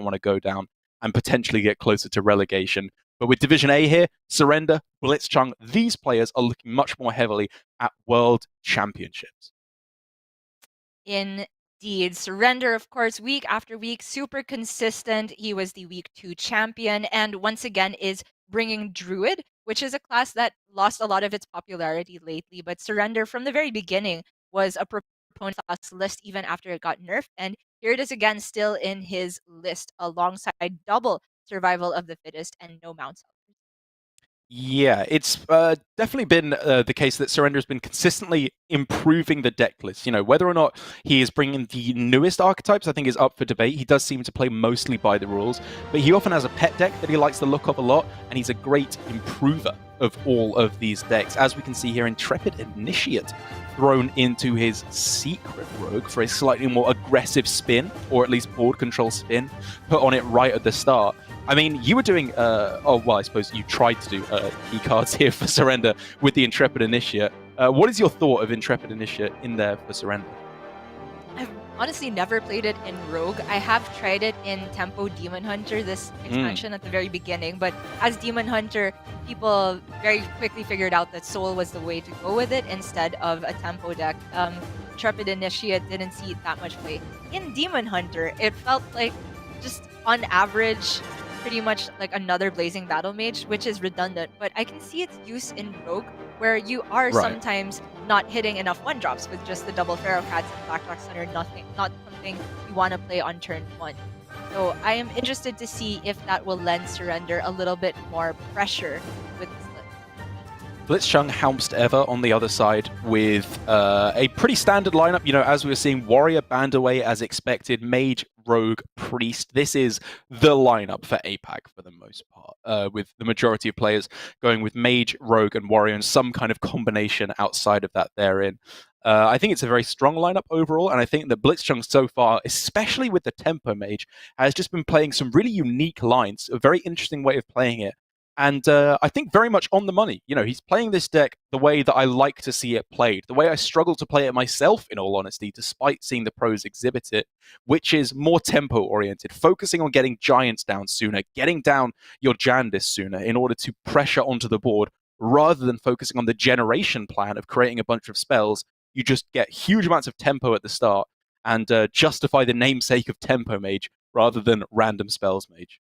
want to go down and potentially get closer to relegation. But with Division A here, Surrender, Blitzchung, these players are looking much more heavily at World Championships. Indeed. Surrender, of course, week after week, super consistent. He was the week 2 champion, and once again is bringing Druid, which is a class that lost a lot of its popularity lately. But Surrender, from the very beginning, was a proponent class list even after it got nerfed. And here it is again, still in his list, alongside double Survival of the Fittest and no Mount Sellers. Yeah, it's definitely been the case that Surrender has been consistently improving the deck list. You know, whether or not he is bringing the newest archetypes, I think is up for debate. He does seem to play mostly by the rules, but he often has a pet deck that he likes the look of a lot, and he's a great improver of all of these decks. As we can see here, Intrepid Initiate thrown into his Secret Rogue for a slightly more aggressive spin, or at least board control spin, put on it right at the start. I mean, you were doing, I suppose you tried to do key cards here for Surrender with the Intrepid Initiate. What is your thought of Intrepid Initiate in there for Surrender? I've honestly never played it in Rogue. I have tried it in Tempo Demon Hunter, this expansion at the very beginning, but as Demon Hunter, people very quickly figured out that Soul was the way to go with it instead of a Tempo deck. Intrepid Initiate didn't see that much play. In Demon Hunter, it felt like just on average, pretty much like another Blazing Battle Mage, which is redundant, but I can see its use in Rogue, where you are sometimes not hitting enough 1-drops with just the double Pharaoh Cats and Blackrock Center, not something you want to play on turn 1. So I am interested to see if that will lend Surrender a little bit more pressure with this list. Blitzchung, Helmst Ever on the other side with a pretty standard lineup. You know, as we were seeing, Warrior banned away as expected, Mage, Rogue, Priest. This is the lineup for APAC for the most part, with the majority of players going with Mage, Rogue, and Warrior, and some kind of combination outside of that therein. I think it's a very strong lineup overall, and I think that Blitzchung so far, especially with the Tempo Mage, has just been playing some really unique lines, a very interesting way of playing it. And I think very much on the money. You know, he's playing this deck the way that I like to see it played, the way I struggle to play it myself, in all honesty, despite seeing the pros exhibit it, which is more tempo-oriented, focusing on getting Giants down sooner, getting down your Jandis sooner in order to pressure onto the board, rather than focusing on the generation plan of creating a bunch of spells. You just get huge amounts of tempo at the start and justify the namesake of Tempo Mage rather than Random Spells Mage.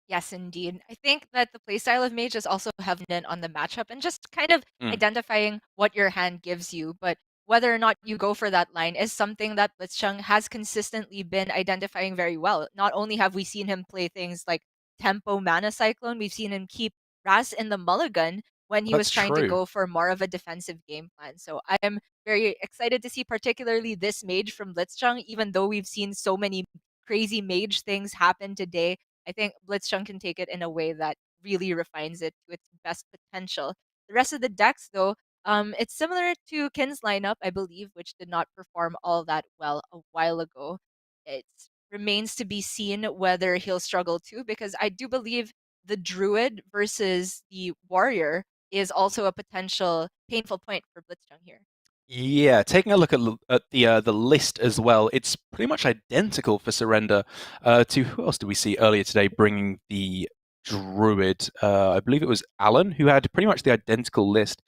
Yes, indeed. I think that the playstyle of Mage is also heavy on the matchup and just kind of identifying what your hand gives you. But whether or not you go for that line is something that Blitzchung has consistently been identifying very well. Not only have we seen him play things like Tempo Mana Cyclone, we've seen him keep Raz in the mulligan when he was trying to go for more of a defensive game plan. So I am very excited to see particularly this Mage from Blitzchung, even though we've seen so many crazy Mage things happen today. I think Blitzchung can take it in a way that really refines it to its best potential. The rest of the decks, though, it's similar to Kin's lineup, I believe, which did not perform all that well a while ago. It remains to be seen whether he'll struggle too, because I do believe the Druid versus the Warrior is also a potential painful point for Blitzchung here. Yeah, taking a look at the list as well, it's pretty much identical for Surrender to who else did we see earlier today bringing the Druid? I believe it was Alan, who had pretty much the identical list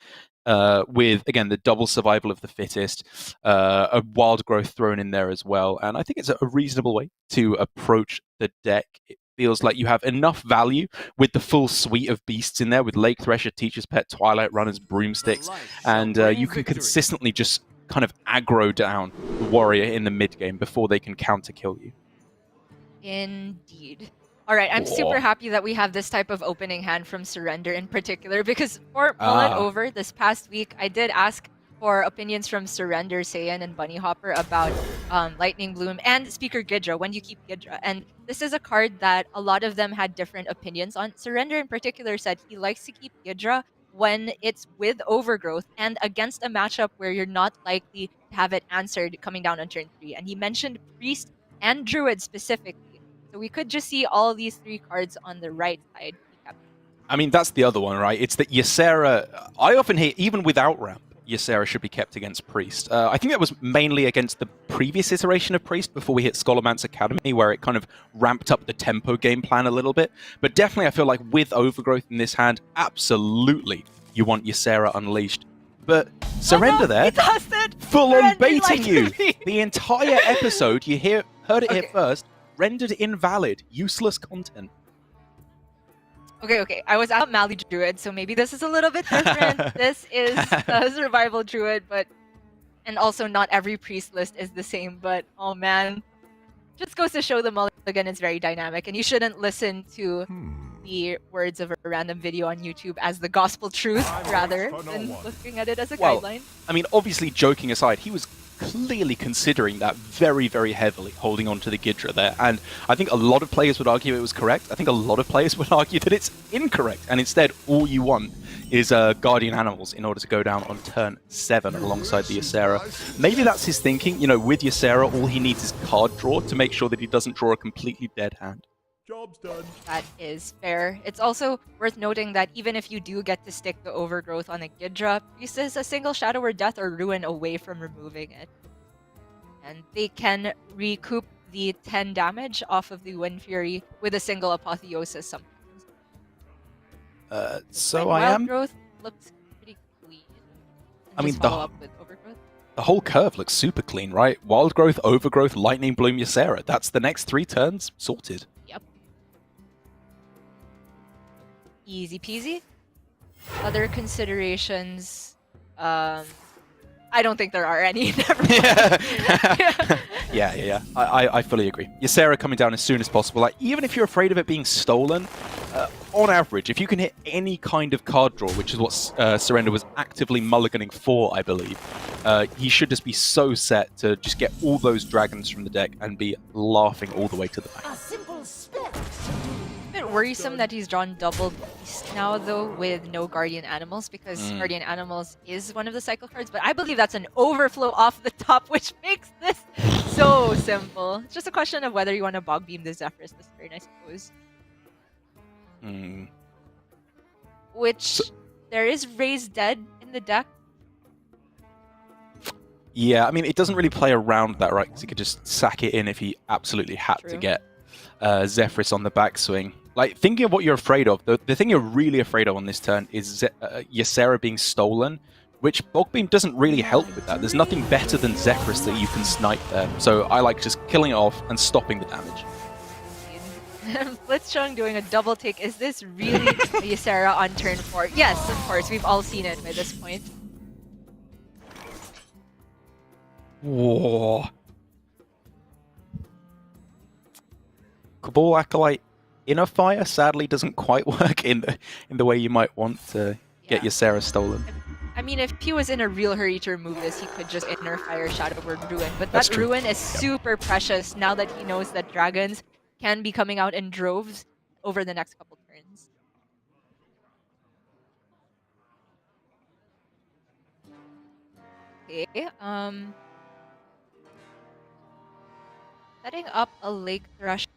with, again, the double Survival of the Fittest, a Wild Growth thrown in there as well. And I think it's a reasonable way to approach the deck. It feels like you have enough value with the full suite of beasts in there, with Lake Thresher, Teacher's Pet, Twilight Runners, Broomsticks, and you can consistently just kind of aggro down the Warrior in the mid-game before they can counter-kill you. Indeed. All right, I'm super happy that we have this type of opening hand from Surrender in particular, because for Mull It Over this past week, I did ask for opinions from Surrender, Saiyan, and Bunny Hopper about Lightning Bloom and Speaker Gidra, when you keep Gidra. And this is a card that a lot of them had different opinions on. Surrender in particular said he likes to keep Gidra when it's with Overgrowth and against a matchup where you're not likely to have it answered coming down on turn 3. And he mentioned Priest and Druid specifically. So we could just see all these 3 cards on the right side. I mean, that's the other one, right? It's that Ysera, I often hear, even without ramp, Ysera should be kept against Priest. I think that was mainly against the previous iteration of Priest before we hit Scholarman's Academy, where it kind of ramped up the tempo game plan a little bit. But definitely I feel like with Overgrowth in this hand, absolutely you want Ysera unleashed. But Surrender there, full-on baiting you. The entire episode, you heard it here first, rendered invalid, useless content. Okay. I was out Mali Druid, so maybe this is a little bit different. This is a survival druid, and also not every priest list is the same, but oh man. Just goes to show the mulligan is very dynamic, and you shouldn't listen to the words of a random video on YouTube as the gospel truth, rather than looking at it as a guideline. I mean, obviously, joking aside, he was clearly considering that very, very heavily, holding on to the Gidra there. And I think a lot of players would argue it was correct. I think a lot of players would argue that it's incorrect. And instead, all you want is Guardian Animals in order to go down on turn 7 alongside the Ysera. Maybe that's his thinking. You know, with Ysera, all he needs is card draw to make sure that he doesn't draw a completely dead hand. Job's done. That is fair. It's also worth noting that even if you do get to stick the Overgrowth on a Gidra, Priest is a single Shadow or Death or Ruin away from removing it. And they can recoup the 10 damage off of the Wind Fury with a single Apotheosis sometimes. So Wild I am... Growth looks pretty clean. I mean, follow up with Overgrowth. The whole curve looks super clean, right? Wild Growth, Overgrowth, Lightning Bloom, Ysera. That's the next 3 turns sorted. Yep. Easy peasy. Other considerations, I don't think there are any. Never mind. Yeah. I fully agree. Ysera coming down as soon as possible. Like, even if you're afraid of it being stolen, on average, if you can hit any kind of card draw, which is what Surrender was actively mulliganing for, I believe, he should just be so set to just get all those dragons from the deck and be laughing all the way to the bank. A bit worrisome that he's drawn double beast now, though, with no Guardian Animals, because Guardian Animals is one of the cycle cards, but I believe that's an overflow off the top, which makes this so simple. It's just a question of whether you want to Bog Beam the Zephrys this turn, I suppose. Which, there is Raise Dead in the deck. Yeah, I mean, it doesn't really play around that, right? Because he could just sack it in if he absolutely had to get Zephrys on the backswing. Like, thinking of what you're afraid of, the thing you're really afraid of on this turn is Ysera being stolen, which Bog Beam doesn't really help with that. There's nothing better than Zephrys that you can snipe there. So I like just killing it off and stopping the damage. Blitzchung doing a double take. Is this really Ysera on turn 4? Yes, of course. We've all seen it by this point. Whoa. Cabal Acolyte Inner Fire sadly doesn't quite work in the way you might want to get Ysera stolen. I mean, if he was in a real hurry to remove this, he could just Inner Fire Shadow Word Ruin. But that Ruin is super precious now that he knows that dragons can be coming out in droves over the next couple turns. Okay, setting up a Lake Thrush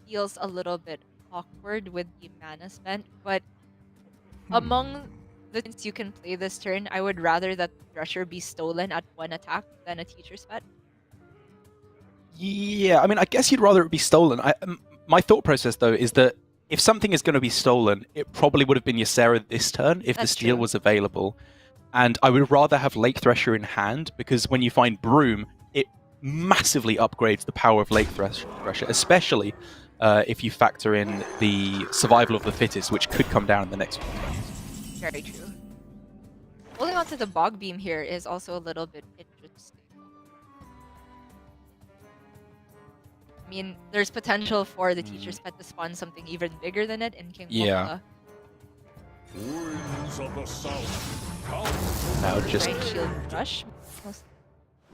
feels a little bit awkward with the mana spent, but among the things you can play this turn, I would rather that Thrusher be stolen at 1 attack than a Teacher's Pet. Yeah, I mean, I guess you'd rather it be stolen. My thought process, though, is that if something is going to be stolen, it probably would have been Ysera this turn if the steal was available. And I would rather have Lake Thresher in hand, because when you find Broom, it massively upgrades the power of Lake Thresher, especially if you factor in the survival of the fittest, which could come down in the next few turns. Very true. Holding on to the Bog Beam here is also a little bit interesting. I mean, there's potential for the Teacher's Pet to spawn something even bigger than it in King Yeah. Winds of the South. Now just... Shield Rush.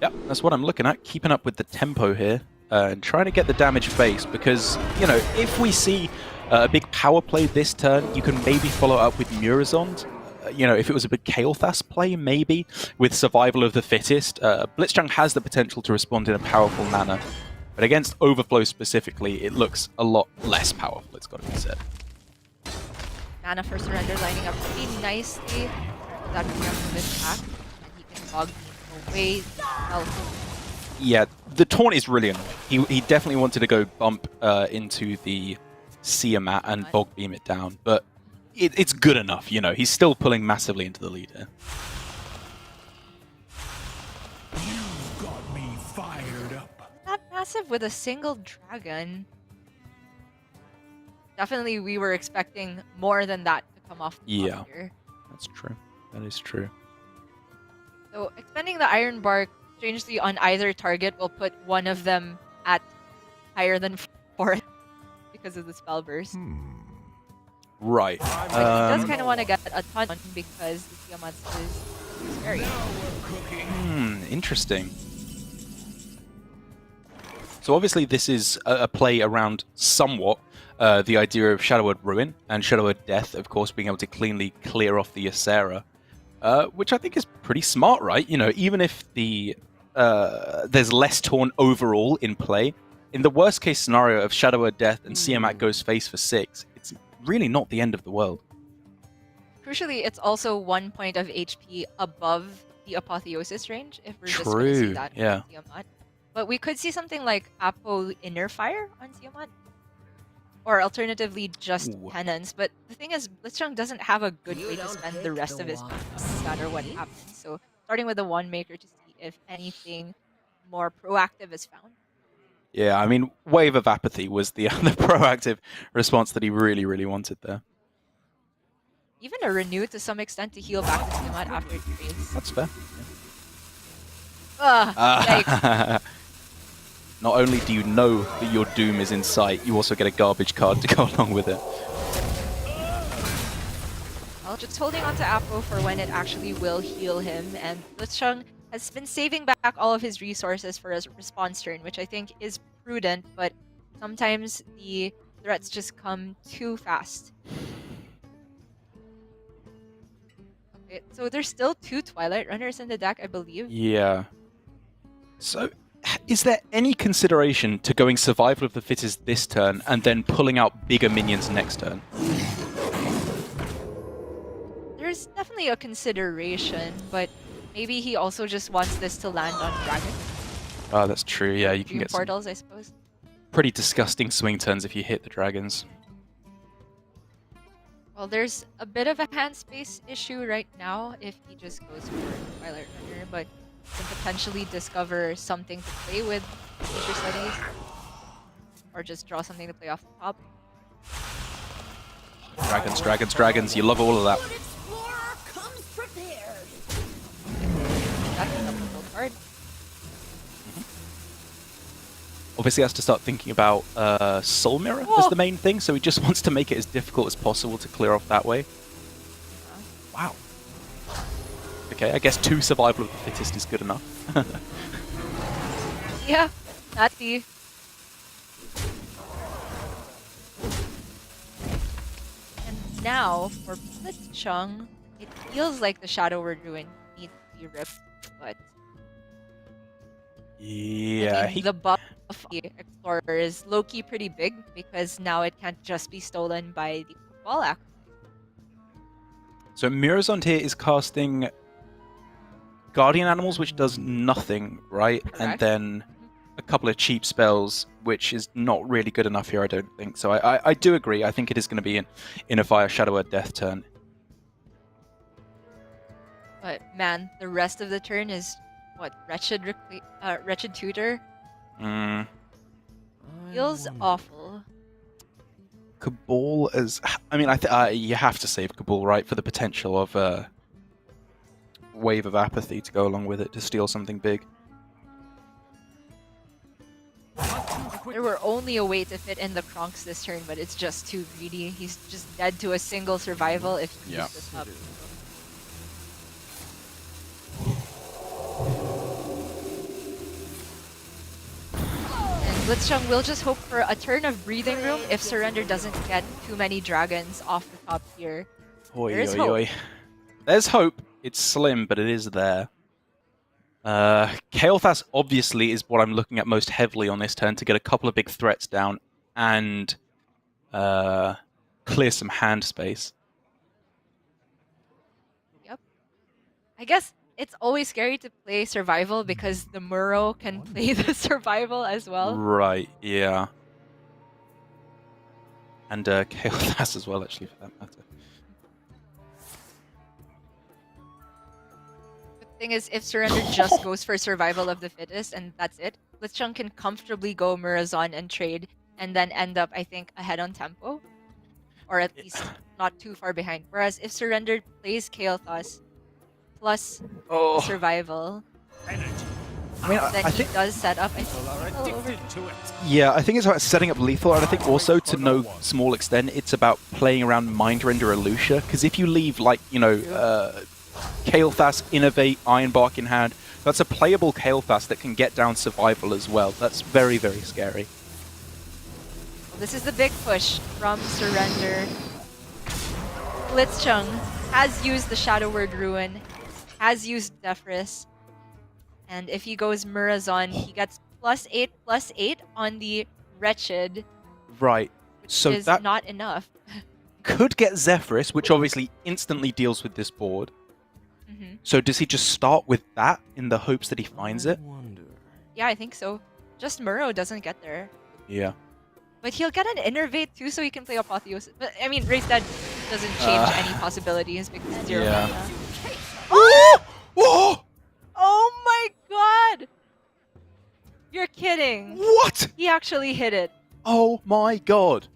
Yep, that's what I'm looking at. Keeping up with the tempo here and trying to get the damage face, because, you know, if we see a big power play this turn, you can maybe follow up with Murozond. You know, if it was a big Kael'thas play, maybe, with Survival of the Fittest. Blitzchung has the potential to respond in a powerful manner, but against Overflow specifically, it looks a lot less powerful, it's got to be said. Mana for Surrender lining up pretty nicely. That brings up this back. Fog Beam away. Yeah, the taunt is really annoying. He definitely wanted to go bump into the Tiamat and Fog Beam it down, but it's good enough, you know. He's still pulling massively into the lead here. You got me fired up. Not massive with a single dragon. Definitely, we were expecting more than that to come off the top here. That's true. That is true. So expending the Iron Bark, strangely on either target, will put one of them at higher than 4 because of the spell burst. Right. But he does kind of want to get a ton because the Tiamat is scary. Interesting. So obviously this is a play around somewhat the idea of Shadow Word Ruin and Shadow Word Death, of course, being able to cleanly clear off the Ysera, which I think is pretty smart, right? You know, even if there's less taunt overall in play, in the worst case scenario of Shadow Word Death and Tiamat goes face for 6, it's really not the end of the world. Crucially, it's also 1 point of HP above the Apotheosis range, if we're just going to see that on Tiamat. But we could see something like Apo Inner Fire on Tiamat. Or alternatively, just Penance. But the thing is, Blitzchung doesn't have a good way to spend the rest of his no matter what happens. So starting with the One Maker to see if anything more proactive is found. Yeah, I mean, Wave of Apathy was the proactive response that he really, really wanted there. Even a Renew to some extent to heal back the Tiamat after it trades. That's fair. Yikes. Not only do you know that your doom is in sight, you also get a garbage card to go along with it. Well, just holding on to Apo for when it actually will heal him, and Blitzchung has been saving back all of his resources for his response turn, which I think is prudent, but sometimes the threats just come too fast. Okay, so there's still 2 Twilight Runners in the deck, I believe. Yeah. So, is there any consideration to going Survival of the Fittest this turn and then pulling out bigger minions next turn? There's definitely a consideration, but maybe he also just wants this to land on Dragon. Oh, that's true. Yeah, you can Dream get portals, I suppose. pretty disgusting swing turns if you hit the dragons. Well, there's a bit of a hand space issue right now if he just goes for Twilight Runner, but can potentially discover something to play with future studies, or just draw something to play off the top. Dragons, dragons, dragons. You love all of that. That's a double card. Obviously has to start thinking about Soul Mirror as the main thing, so he just wants to make it as difficult as possible to clear off that way. Wow. Okay, I guess 2 Survival of the Fittest is good enough. Yeah, that's the... And now, for Blitzchung, it feels like the Shadow Word Ruin needs to be ripped, but... Yeah, I mean, the buff of the Explorer is low-key pretty big, because now it can't just be stolen by the Cabal Act. So Murozond here is casting Guardian Animals, which does nothing, right? Correct. And then a couple of cheap spells, which is not really good enough here, I don't think. So I do agree. I think it is going to be in a Fire Shadow Word Death turn. But man, the rest of the turn is what? Wretched Tutor? Feels awful. Cabal as... I mean, you have to save Cabal, right? For the potential of Wave of Apathy to go along with it to steal something big. There were only a way to fit in the Kronks this turn, but it's just too greedy. He's just dead to a single survival if he keeps this up. And Blitzchung will just hope for a turn of breathing room if Surrender doesn't get too many dragons off the top here. There's hope. There's hope. It's slim, but it is there. Kael'thas obviously is what I'm looking at most heavily on this turn to get a couple of big threats down and clear some hand space. Yep. I guess it's always scary to play survival because the Muro can play the survival as well. Right, yeah. And Kael'thas as well, actually, for that matter. The thing is, if Surrender just goes for survival of the fittest and that's it, Blitzchung can comfortably go Murazon and trade and then end up, I think, ahead on tempo. Or at least not too far behind. Whereas if Surrender plays Kael'thas plus survival, I mean, then I he think, does set up, I People are think, a little over. addicted to it. yeah, I think it's about setting up lethal, and I think also to no small extent it's about playing around Mindrender or Lucia, because if you leave, like, you know, Kael'thas, Innovate, Ironbark in hand, that's a playable Kael'thas that can get down survival as well. That's very, very scary. This is the big push from Surrender. Blitzchung has used the Shadow Word Ruin, has used Zephyrus, and if he goes Murazon, he gets +8/+8 on the Wretched, Right. which So is that not enough. could get Zephyrus, which obviously instantly deals with this board. Mhm. So does he just start with that in the hopes that he finds it? Yeah, I think so. Just Muro doesn't get there. Yeah. But he'll get an Innervate too, so he can play Apotheosis. But I mean, Race Dead doesn't change any possibilities because it's 0 yeah. mana. Oh! Oh my god! You're kidding. What? He actually hit it. Oh my god.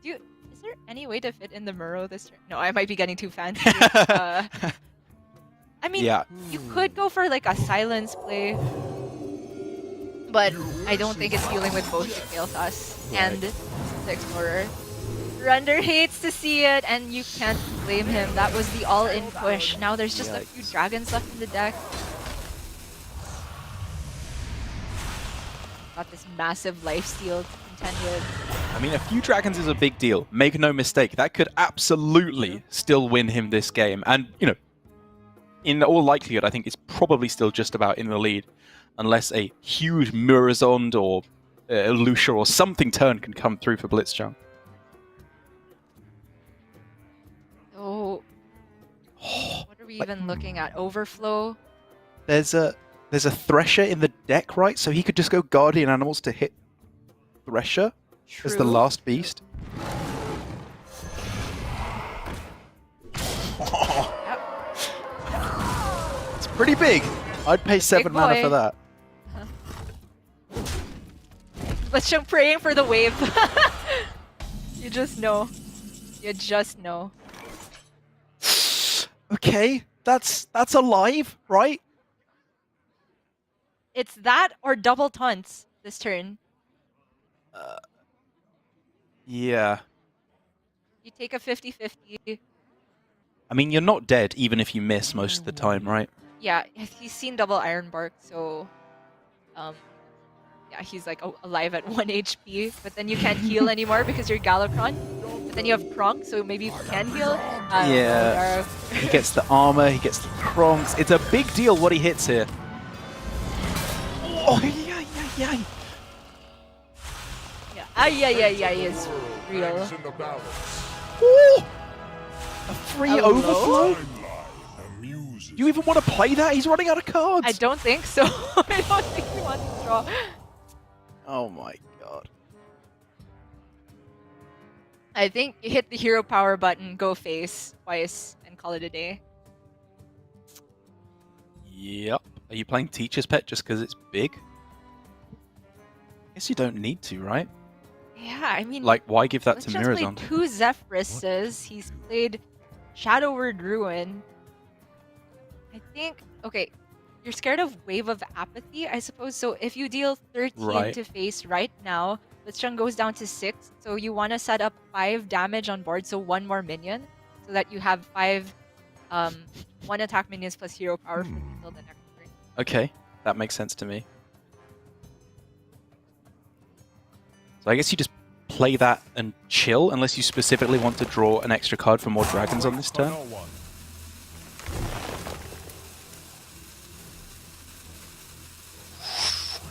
Is there any way to fit in the Muro this turn? No, I might be getting too fancy. I mean, Yeah. you could go for like a silence play, but I don't think it's dealing with both the Kael'thas and the Explorer. Render hates to see it, and you can't blame him. That was the all-in push. Now there's just a few dragons left in the deck. Got this massive lifesteal to contend with. I mean, a few dragons is a big deal. Make no mistake, that could absolutely still win him this game. And, you know, in all likelihood, I think it's probably still just about in the lead, unless a huge Murazond or Lucia or something turn can come through for Blitzchung. Oh, what are we even looking at? Overflow? There's a Thresher in the deck, right? So he could just go Guardian Animals to hit Thresher as the True. last beast. Yep. It's pretty big. I'd pay 7 mana boy. for that. Let's jump praying for the wave. You just know. You just know. Okay, that's alive, right? It's that or double taunts this turn. Yeah. You take a 50-50. I mean, you're not dead even if you miss most of the time, right? Yeah, he's seen double Ironbark, so yeah, he's like alive at 1 HP, but then you can't heal anymore because you're Galakrond. But then you have Kronk, so maybe you can heal. Yeah. He gets the armor, he gets the Kronks. It's a big deal what he hits here. Oh, yeah. Yeah, ay is real. Hangs in the balance. Ooh! A free Hello? overflow? Timeline amuses. Do you even want to play that? He's running out of cards. I don't think so. I don't think he wants to draw. Oh my god. I think you hit the hero power button, go face twice, and call it a day. Yep. Are you playing Teacher's Pet just because it's big? Guess you don't need to, right? Yeah, I mean, Like, why give that to Blitzchung's Mirazond? played 2 Zephyruses. He's played Shadow Word Ruin. I think, okay, you're scared of Wave of Apathy, I suppose. So if you deal 13 Right. to face right now, Blitzchung goes down to 6. So you want to set up 5 damage on board, so 1 more minion, so that you have 5 1 attack minions plus hero power until the next turn. Okay, that makes sense to me. So I guess you just play that and chill, unless you specifically want to draw an extra card for more dragons on this For turn. no one.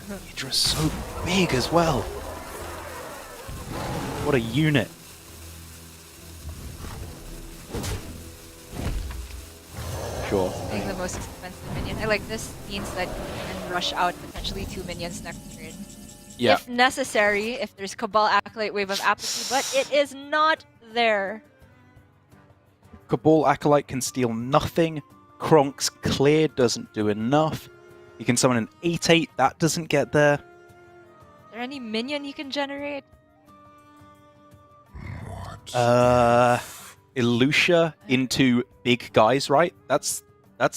Hydra's so big as well. What a unit. sure. Being the most expensive minion. This means that you can rush out potentially 2 minions next turn. Yeah. If necessary, if there's Cabal Acolyte Wave of Apathy, but it is not there. Cabal Acolyte can steal nothing. Kronk's Clear doesn't do enough. You can summon an 8/8, that doesn't get there. Is there any minion you can generate? What? Ilusha into big guys, right? That's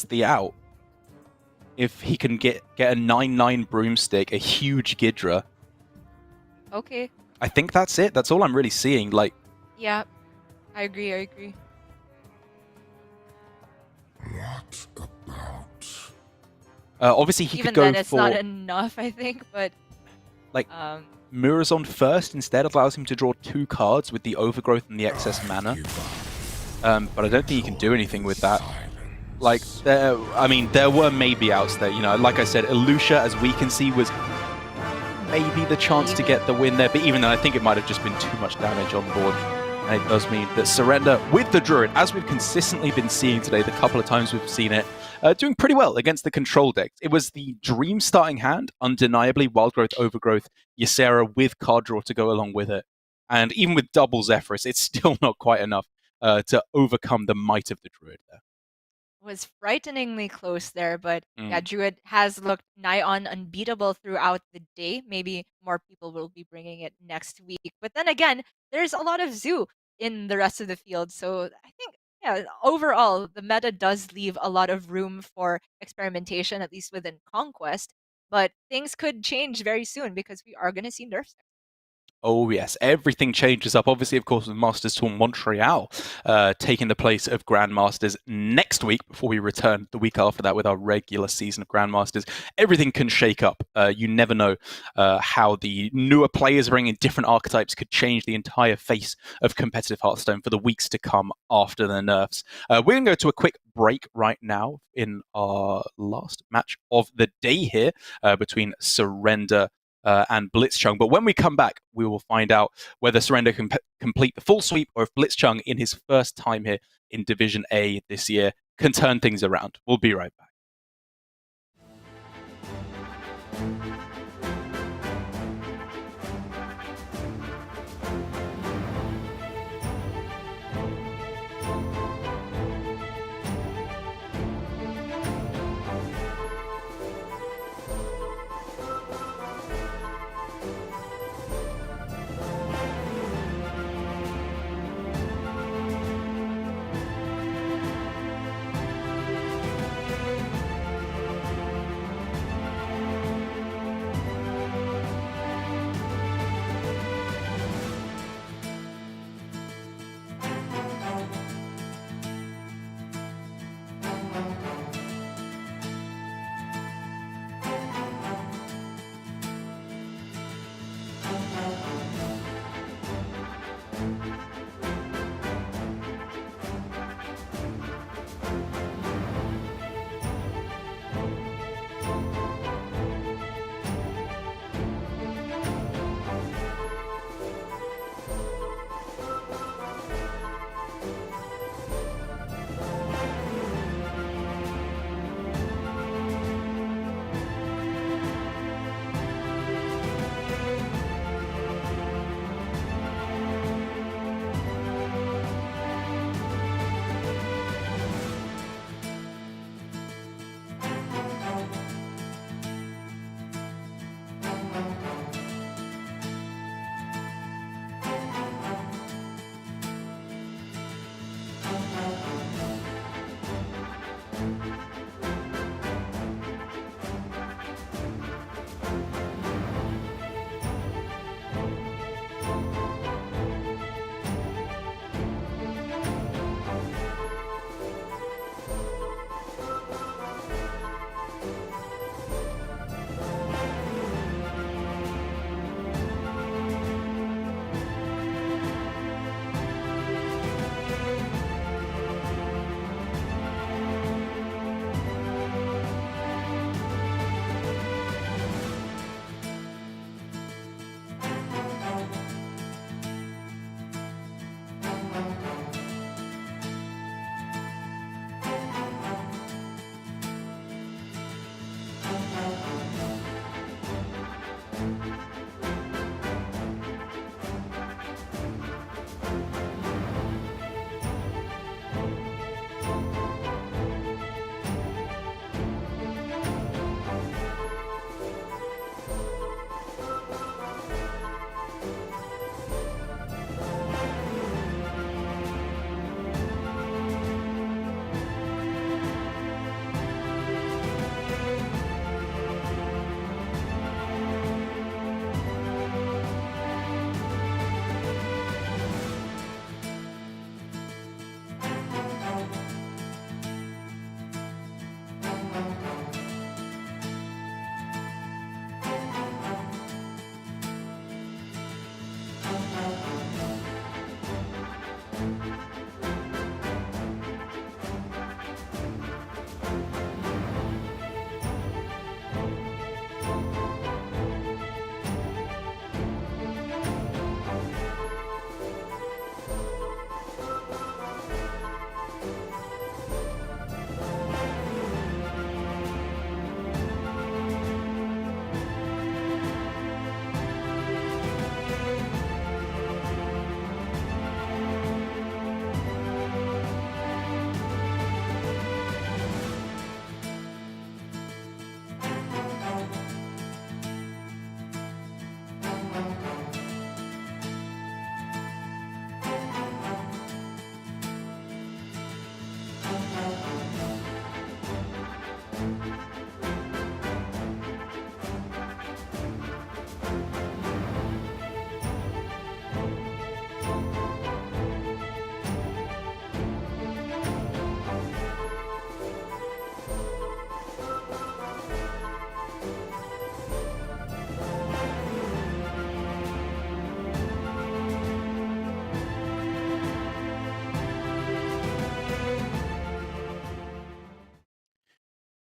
the out. If he can get a 9/9 broomstick, a huge Gidra, Okay. I think that's it. That's all I'm really seeing. Like, Yeah. I agree. What about? obviously he Even could go then, it's for not enough, I think, but... Like- Um, Murazon first. Instead, allows him to draw 2 cards with the Overgrowth and the excess mana. Give up. But I don't think you can do anything with that. Silence. Like, there were maybe outs there. You know, like I said, Ilusha, as we can see, was maybe the chance to get the win there. But even then, I think it might have just been too much damage on board. And it does mean that Surrender with the Druid, as we've consistently been seeing today, the couple of times we've seen it, doing pretty well against the control deck. It was the dream starting hand, undeniably, Wild Growth, Overgrowth, Ysera with card draw to go along with it. And even with double Zephyrus, it's still not quite enough to overcome the might of the Druid there. was frighteningly close there, but yeah, Mm. Druid has looked nigh on unbeatable throughout the day. Maybe more people will be bringing it next week. But then again, there's a lot of Zoo in the rest of the field. So I think, yeah, overall, the meta does leave a lot of room for experimentation, at least within Conquest. But things could change very soon because we are going to see nerfs. Oh yes, everything changes up. Obviously, of course, with Masters Tour Montreal taking the place of Grandmasters next week before we return the week after that with our regular season of Grandmasters. Everything can shake up. You never know how the newer players bringing different archetypes could change the entire face of competitive Hearthstone for the weeks to come after the nerfs. We're going to go to a quick break right now in our last match of the day here between Surrender and Blitzchung. But when we come back, we will find out whether Surrender can complete the full sweep or if Blitzchung, in his first time here in Division A this year, can turn things around. We'll be right back.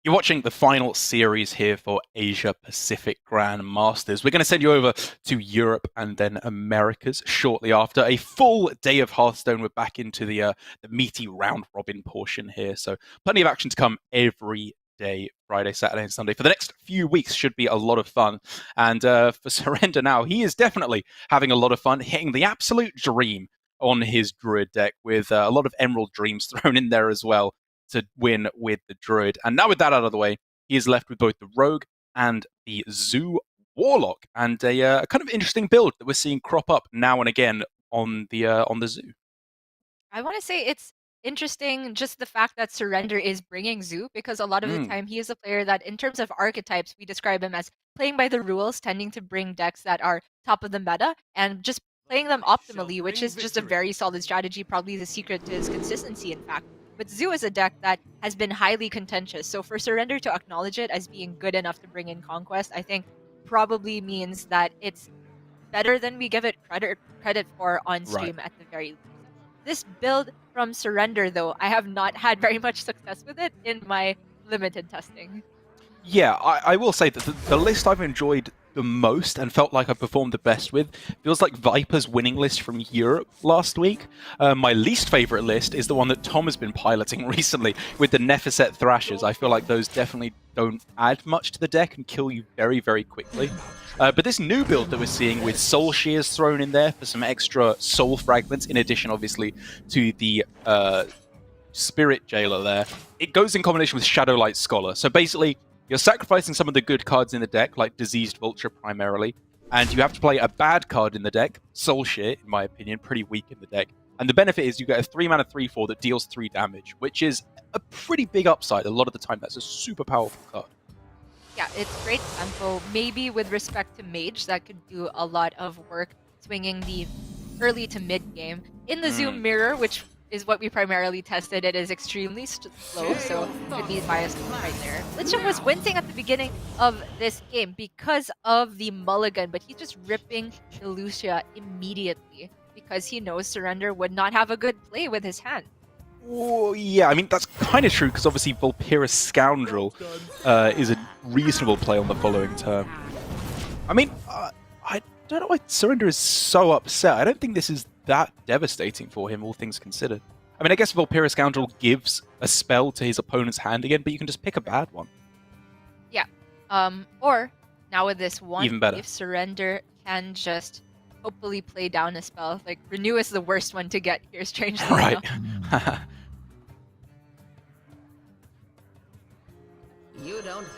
You're watching the final series here for Asia Pacific Grand Masters. We're going to send you over to Europe and then Americas shortly after. A full day of Hearthstone. We're back into the meaty round robin portion here. So plenty of action to come every day, Friday, Saturday, and Sunday. For the next few weeks should be a lot of fun. And for Surrender now, he is definitely having a lot of fun, hitting the absolute dream on his Druid deck with a lot of Emerald Dreams thrown in there as well to win with the Druid. And now with that out of the way, he is left with both the Rogue and the Zoo Warlock, and a kind of interesting build that we're seeing crop up now and again on the Zoo. I want to say it's interesting just the fact that Surrender is bringing Zoo, because a lot of the time he is a player that, in terms of archetypes, we describe him as playing by the rules, tending to bring decks that are top of the meta and just playing them optimally, which is just a very solid strategy, probably the secret to his consistency, in fact. But Zoo is a deck that has been highly contentious, so for Surrender to acknowledge it as being good enough to bring in Conquest, I think probably means that it's better than we give it credit for on stream at the very least. This build from Surrender, though, I have not had very much success with it in my limited testing. Yeah, I will say that the list I've enjoyed the most and felt like I performed the best with feels like Viper's winning list from Europe last week. My least favorite list is the one that Tom has been piloting recently with the Nephicet Thrashers. I feel like those definitely don't add much to the deck and kill you very, very quickly. But this new build that we're seeing with Soul Shears thrown in there for some extra soul fragments, in addition, obviously, to the Spirit Jailer there, it goes in combination with Shadowlight Scholar. So basically, you're sacrificing some of the good cards in the deck, like Diseased Vulture primarily, and you have to play a bad card in the deck, Soul Shear, in my opinion, pretty weak in the deck. And the benefit is you get a 3-mana 3/4 that deals 3 damage, which is a pretty big upside. A lot of the time, that's a super powerful card. Yeah, it's great tempo. Maybe with respect to Mage, that could do a lot of work swinging the early to mid game. In the Zoom Mirror, which is what we primarily tested, it is extremely slow, so could be biased right there. Licham was wincing at the beginning of this game because of the mulligan, but he's just ripping Lucia immediately because he knows Surrender would not have a good play with his hand. Oh, yeah, I mean, that's kind of true, because obviously Vulpera Scoundrel is a reasonable play on the following turn. I mean, I don't know why Surrender is so upset. I don't think this is that devastating for him, all things considered. I mean, I guess Vulpera Scoundrel gives a spell to his opponent's hand again, but you can just pick a bad one. Yeah. Or Now with this one, Even better. if Surrender can just hopefully play down a spell. Like, Renew is the worst one to get here, strangely Right. enough.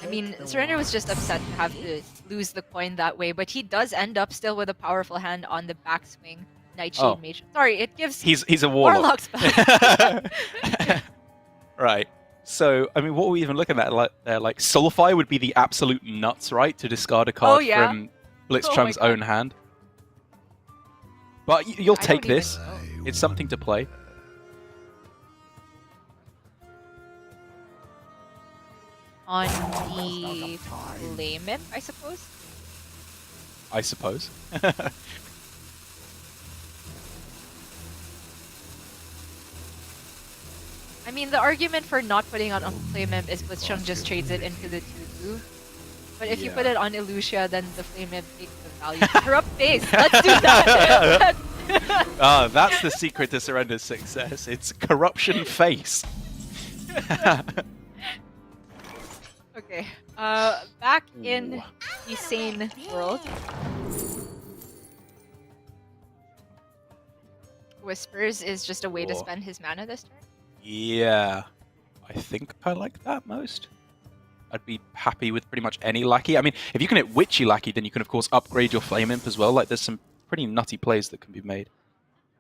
I mean, Surrender was just upset to have to lose the coin that way, but he does end up still with a powerful hand on the backswing. Nightshade Oh. Mage. Sorry, it gives He's a warlock. Warlock's back. Right. So, I mean, what are we even looking at? Like Sulfy would be the absolute nuts, right? To discard a card yeah? from Blitzchung's Oh my God. own hand. But you'll I don't take even this. know. It's something to play. On the Flame Imp, I suppose. I suppose. I mean, the argument for not putting it on Flame Imp is Blitzchung just trades it into the 2/2. But if you put it on Illusia, then the Flame Imp takes the value. Corrupt Face! Let's do that! Ah, that's the secret to Surrender's success. It's corruption face. Okay. Back in Ooh. the sane world. Whispers is just a way to Cool. spend his mana this turn. Yeah, I think I like that most. I'd be happy with pretty much any Lackey. I mean, if you can hit Witchy Lackey, then you can of course upgrade your Flame Imp as well. Like, there's some pretty nutty plays that can be made.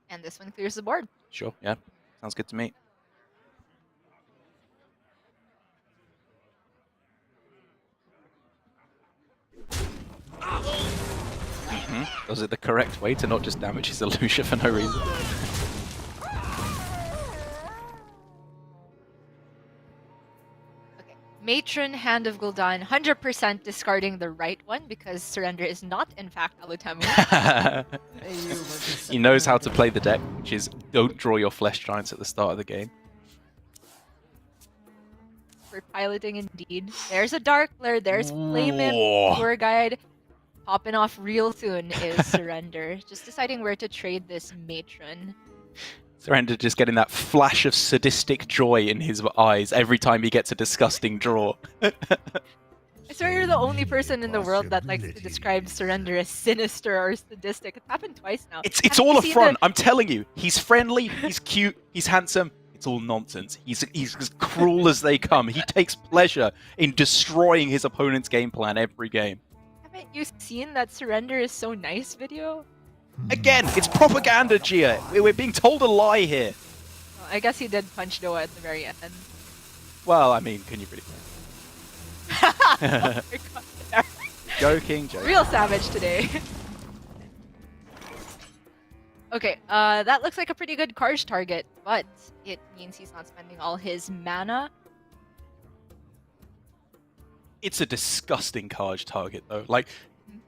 And this one clears the board. Sure, yeah, sounds good to me. Was it the correct way to not just damage his Illusia for no reason? Okay. Matron, Hand of Gul'dan, 100% discarding the right one because Surrender is not in fact Alutamu. He knows how to play the deck, which is don't draw your Flesh Giants at the start of the game. For piloting indeed. There's a Darkler, there's Flame Imp, Whoa. Tour Guide. Popping off real soon is Surrender. Just deciding where to trade this Matron. Surrender just getting that flash of sadistic joy in his eyes every time he gets a disgusting draw. I swear you're the only person in the world that likes to describe Surrender as sinister or sadistic. It's happened twice now. It's Have all you a seen front. I'm telling you. He's friendly. He's cute. He's handsome. It's all nonsense. He's as cruel as they come. He takes pleasure in destroying his opponent's game plan every game. Haven't you seen that Surrender is so nice video? Again, it's propaganda, Gia. We're being told a lie here. Well, I guess he did punch Noah at the very end. Well, I mean, can you really? Oh my God. Joking. Real savage today. Okay, that looks like a pretty good Karj target, but it means he's not spending all his mana. It's a disgusting Karj target, though. Like,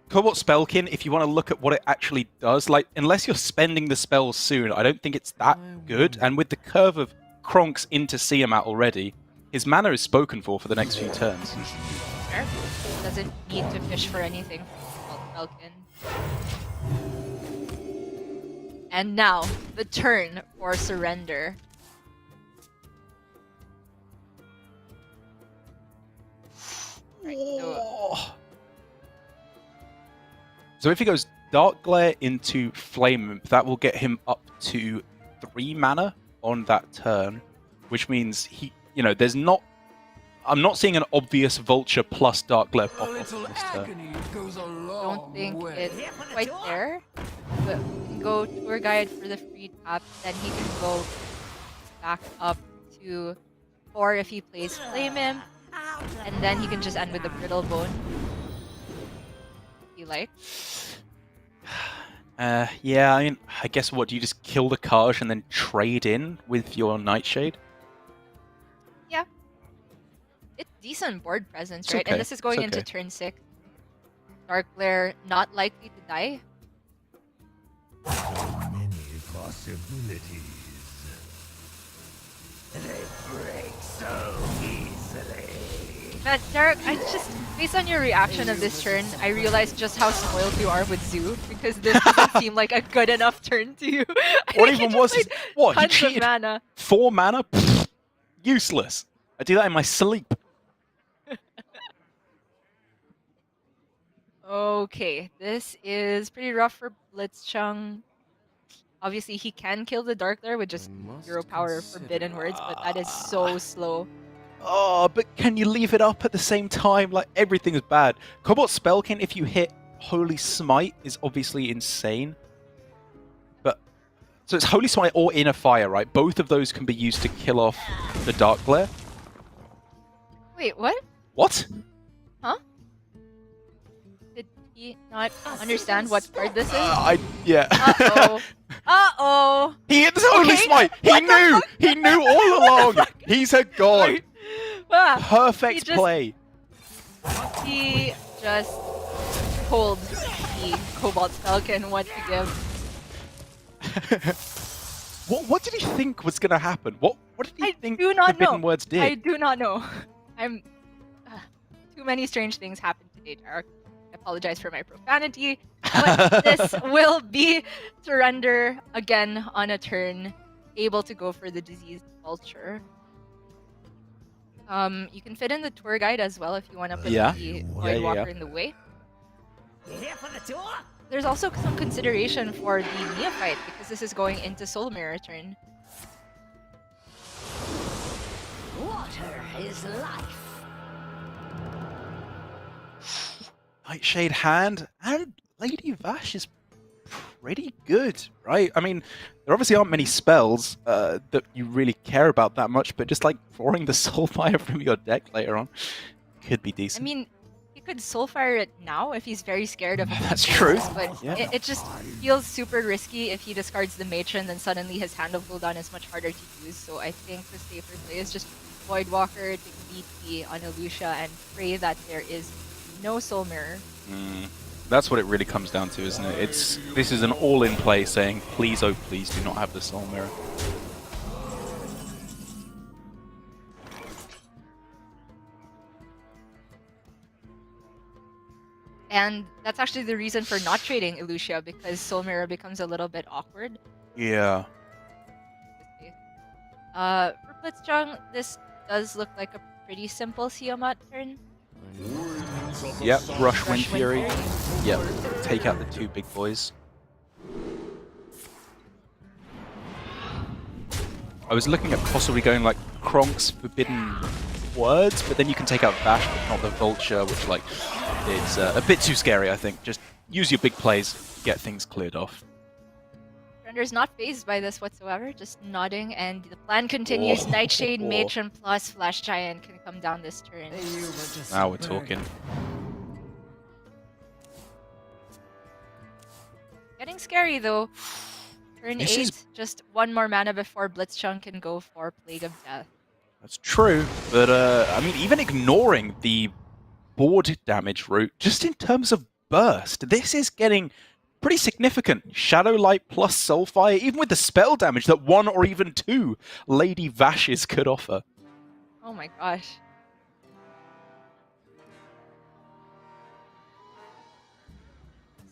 Cobalt Spellkin, if you want to look at what it actually does, like, unless you're spending the spells soon, I don't think it's that good. And with the curve of Kronk's into Tiamat already, his mana is spoken for the next few turns. Fair. Doesn't need to fish for anything from Falcon. And now, the turn for Surrender. Right, So if he goes Dark Glare into Flame Imp, that will get him up to 3 mana on that turn, which means he, you know, there's not. I'm not seeing an obvious Vulture plus Dark Glare pop off on this turn. don't think it's quite there. But we can go Tour Guide for the free tap, then he can go back up to 4 if he plays Flame Imp, and then he can just end with the Brittle Bone. You like? Yeah, I mean, I guess what, do you just kill the Karj and then trade in with your Nightshade? It's decent board presence, It's right? okay, And this is going it's into okay. turn 6. Dark Glare not likely to die. Many possibilities. They break so easily. Man, Derek, I just, based on your reaction of this turn, I realized just how spoiled you are with Zoo, because this doesn't seem like a good enough turn to you. I What think even you was just his... What, he played tons of cheated mana. 4 mana? Pfft, useless. I do that in my sleep. Okay, this is pretty rough for Blitzchung. Obviously, he can kill the Dark Lair with just hero power Forbidden Words, but that is so slow. Oh, but can you leave it up at the same time? Like, everything is bad. Cobalt Spellkin, if you hit Holy Smite, is obviously insane. But, so it's Holy Smite or Inner Fire, right? Both of those can be used to kill off the Dark Glare. Wait, what? What? Huh? Did he not understand what card this is? Yeah. Uh-oh. Uh-oh. He hit the Holy Okay. Smite! He knew! He knew all along! He's a god! Ah, Perfect just- play. he just told the Cobalt Falcon what to give. What did he think was going to happen? What did he I think do not Forbidden know. Words did? I do not know. I'm... too many strange things happened today, Tarek. I apologize for my profanity. But this will be Surrender again on a turn, able to go for the Diseased Vulture. You can fit in the tour guide as well if you want to put Yeah. the Yeah, Void yeah, Walker yeah. in the way. You here for the tour? There's also some consideration for the Neophyte because this is going into Soul Mirror turn. Water is life. Nightshade Hand and Lady Vash is pretty good, right? I mean, there obviously aren't many spells that you really care about that much, but just like drawing the Soulfire from your deck later on could be I decent. mean, he could Soulfire it now if he's very scared of That's true. but Yeah. it just feels super risky if he discards the Matron, then suddenly his hand of cooldown is much harder to use. So I think the safer play is just Void Walker to beat the on Lucia and pray that there is no Soul Mirror. That's what it really comes down to, isn't it? This is an all-in play saying, please, oh please, do not have the Soul Mirror. And that's actually the reason for not trading Elucia, because Soul Mirror becomes a little bit awkward. Yeah. For Blitzchung, this does look like a pretty simple Tiamat turn. Yep, Rush Wind Rush Fury. Wind Yep, take out the two big boys. I was looking at possibly going like Kronk's Forbidden Words, but then you can take out Vash, but not the Vulture, which like it's a bit too scary, I think. Just use your big plays, get things cleared off. Surrender's not phased by this whatsoever, just nodding, and the plan continues. Oh. Nightshade, Matron plus Flash Giant can come down this turn. Now we're talking. Getting scary though. Turn This 8, is- just one more mana before Blitzchung can go for Plague of Death. That's true, but I mean, even ignoring the board damage route, just in terms of burst, this is getting pretty significant. Shadowlight plus Soulfire, even with the spell damage that one or even two Lady Vashes could offer. Oh my gosh.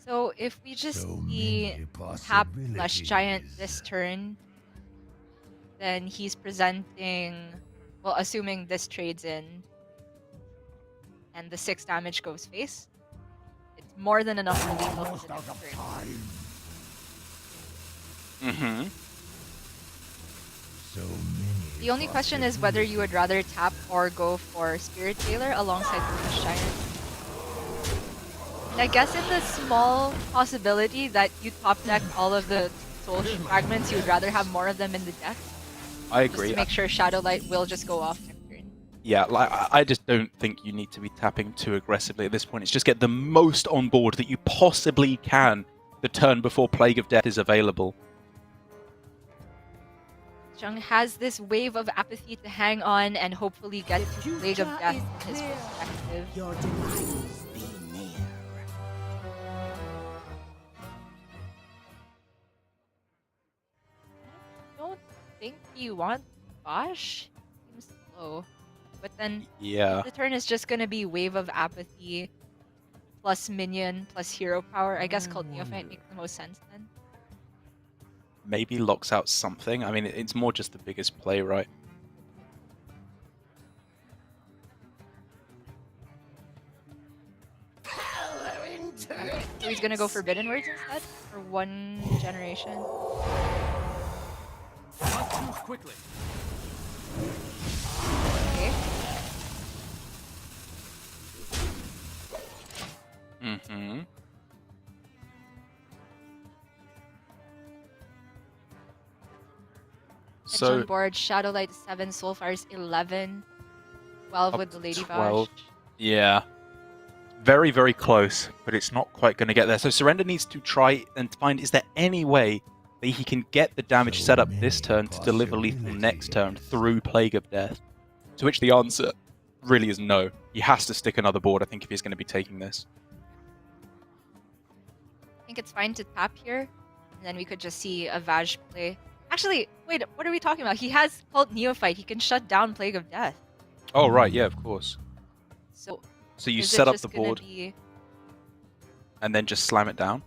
So if we just So see many tap Flash Giant possibilities. this turn, then he's presenting, well, assuming this trades in, and the 6 damage goes face, it's more than enough for lethal Almost for the out next of turn. time. Mm-hmm. So many. The only question is whether you would rather tap or go for Spirit Tailor alongside the Flash Giant. And I guess in the small possibility that you top deck all of the soul fragments, you would rather have more of them in the deck, I just agree. to make sure Shadowlight will just go off next turn. Yeah, like I just don't think you need to be tapping too aggressively at this point. It's just get the most on board that you possibly can the turn before Plague of Death is available. Chung has this wave of apathy to hang on and hopefully get to Plague of Death in his perspective. Your demise be near. I don't think you want Bosch. Seems slow. But then Yeah. the turn is just gonna be Wave of Apathy plus Minion plus Hero Power. I guess called Neophyte makes the most sense then. Maybe locks out something. I mean, it's more just the biggest play, right? Power in he's gonna go Forbidden Words instead for 1 generation. Not too quickly. Okay. Mm-hmm. Edge So on board, Shadowlight 7, Soulfire's 11, 12 up with the to Lady 12. Bash. Yeah. Very, very close, but it's not quite going to get there. So Surrender needs to try and find, is there any way that he can get the damage set up this turn to deliver lethal next turn through Plague of Death? To which the answer really is no. He has to stick another board, I think, if he's going to be taking this. I think it's fine to tap here, and then we could just see a Vaj play. Actually, wait, what are we talking about? He has Cult Neophyte. He can shut down Plague of Death. Oh, right, yeah, of course. So So you is set it up just the gonna board be... and then just slam it down?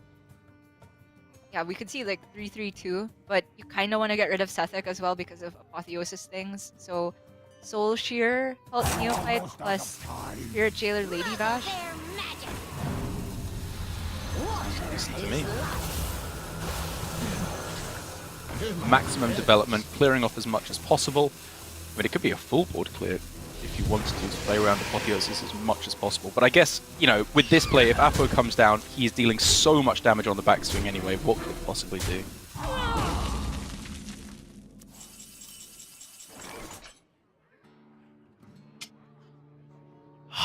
Yeah, we could see like 3-3-2, but you kind of want to get rid of Sethek as well because of Apotheosis things. So Soul Shear, Cult Neophyte plus Spirit Jailer Lady Bash. Their magic. Listen Water to is me. life. Maximum development, clearing off as much as possible. I mean, it could be a full board clear if you wanted to play around Apotheosis as much as possible. But I guess, you know, with this play, if Apo comes down, he is dealing so much damage on the backswing anyway. What could it possibly do?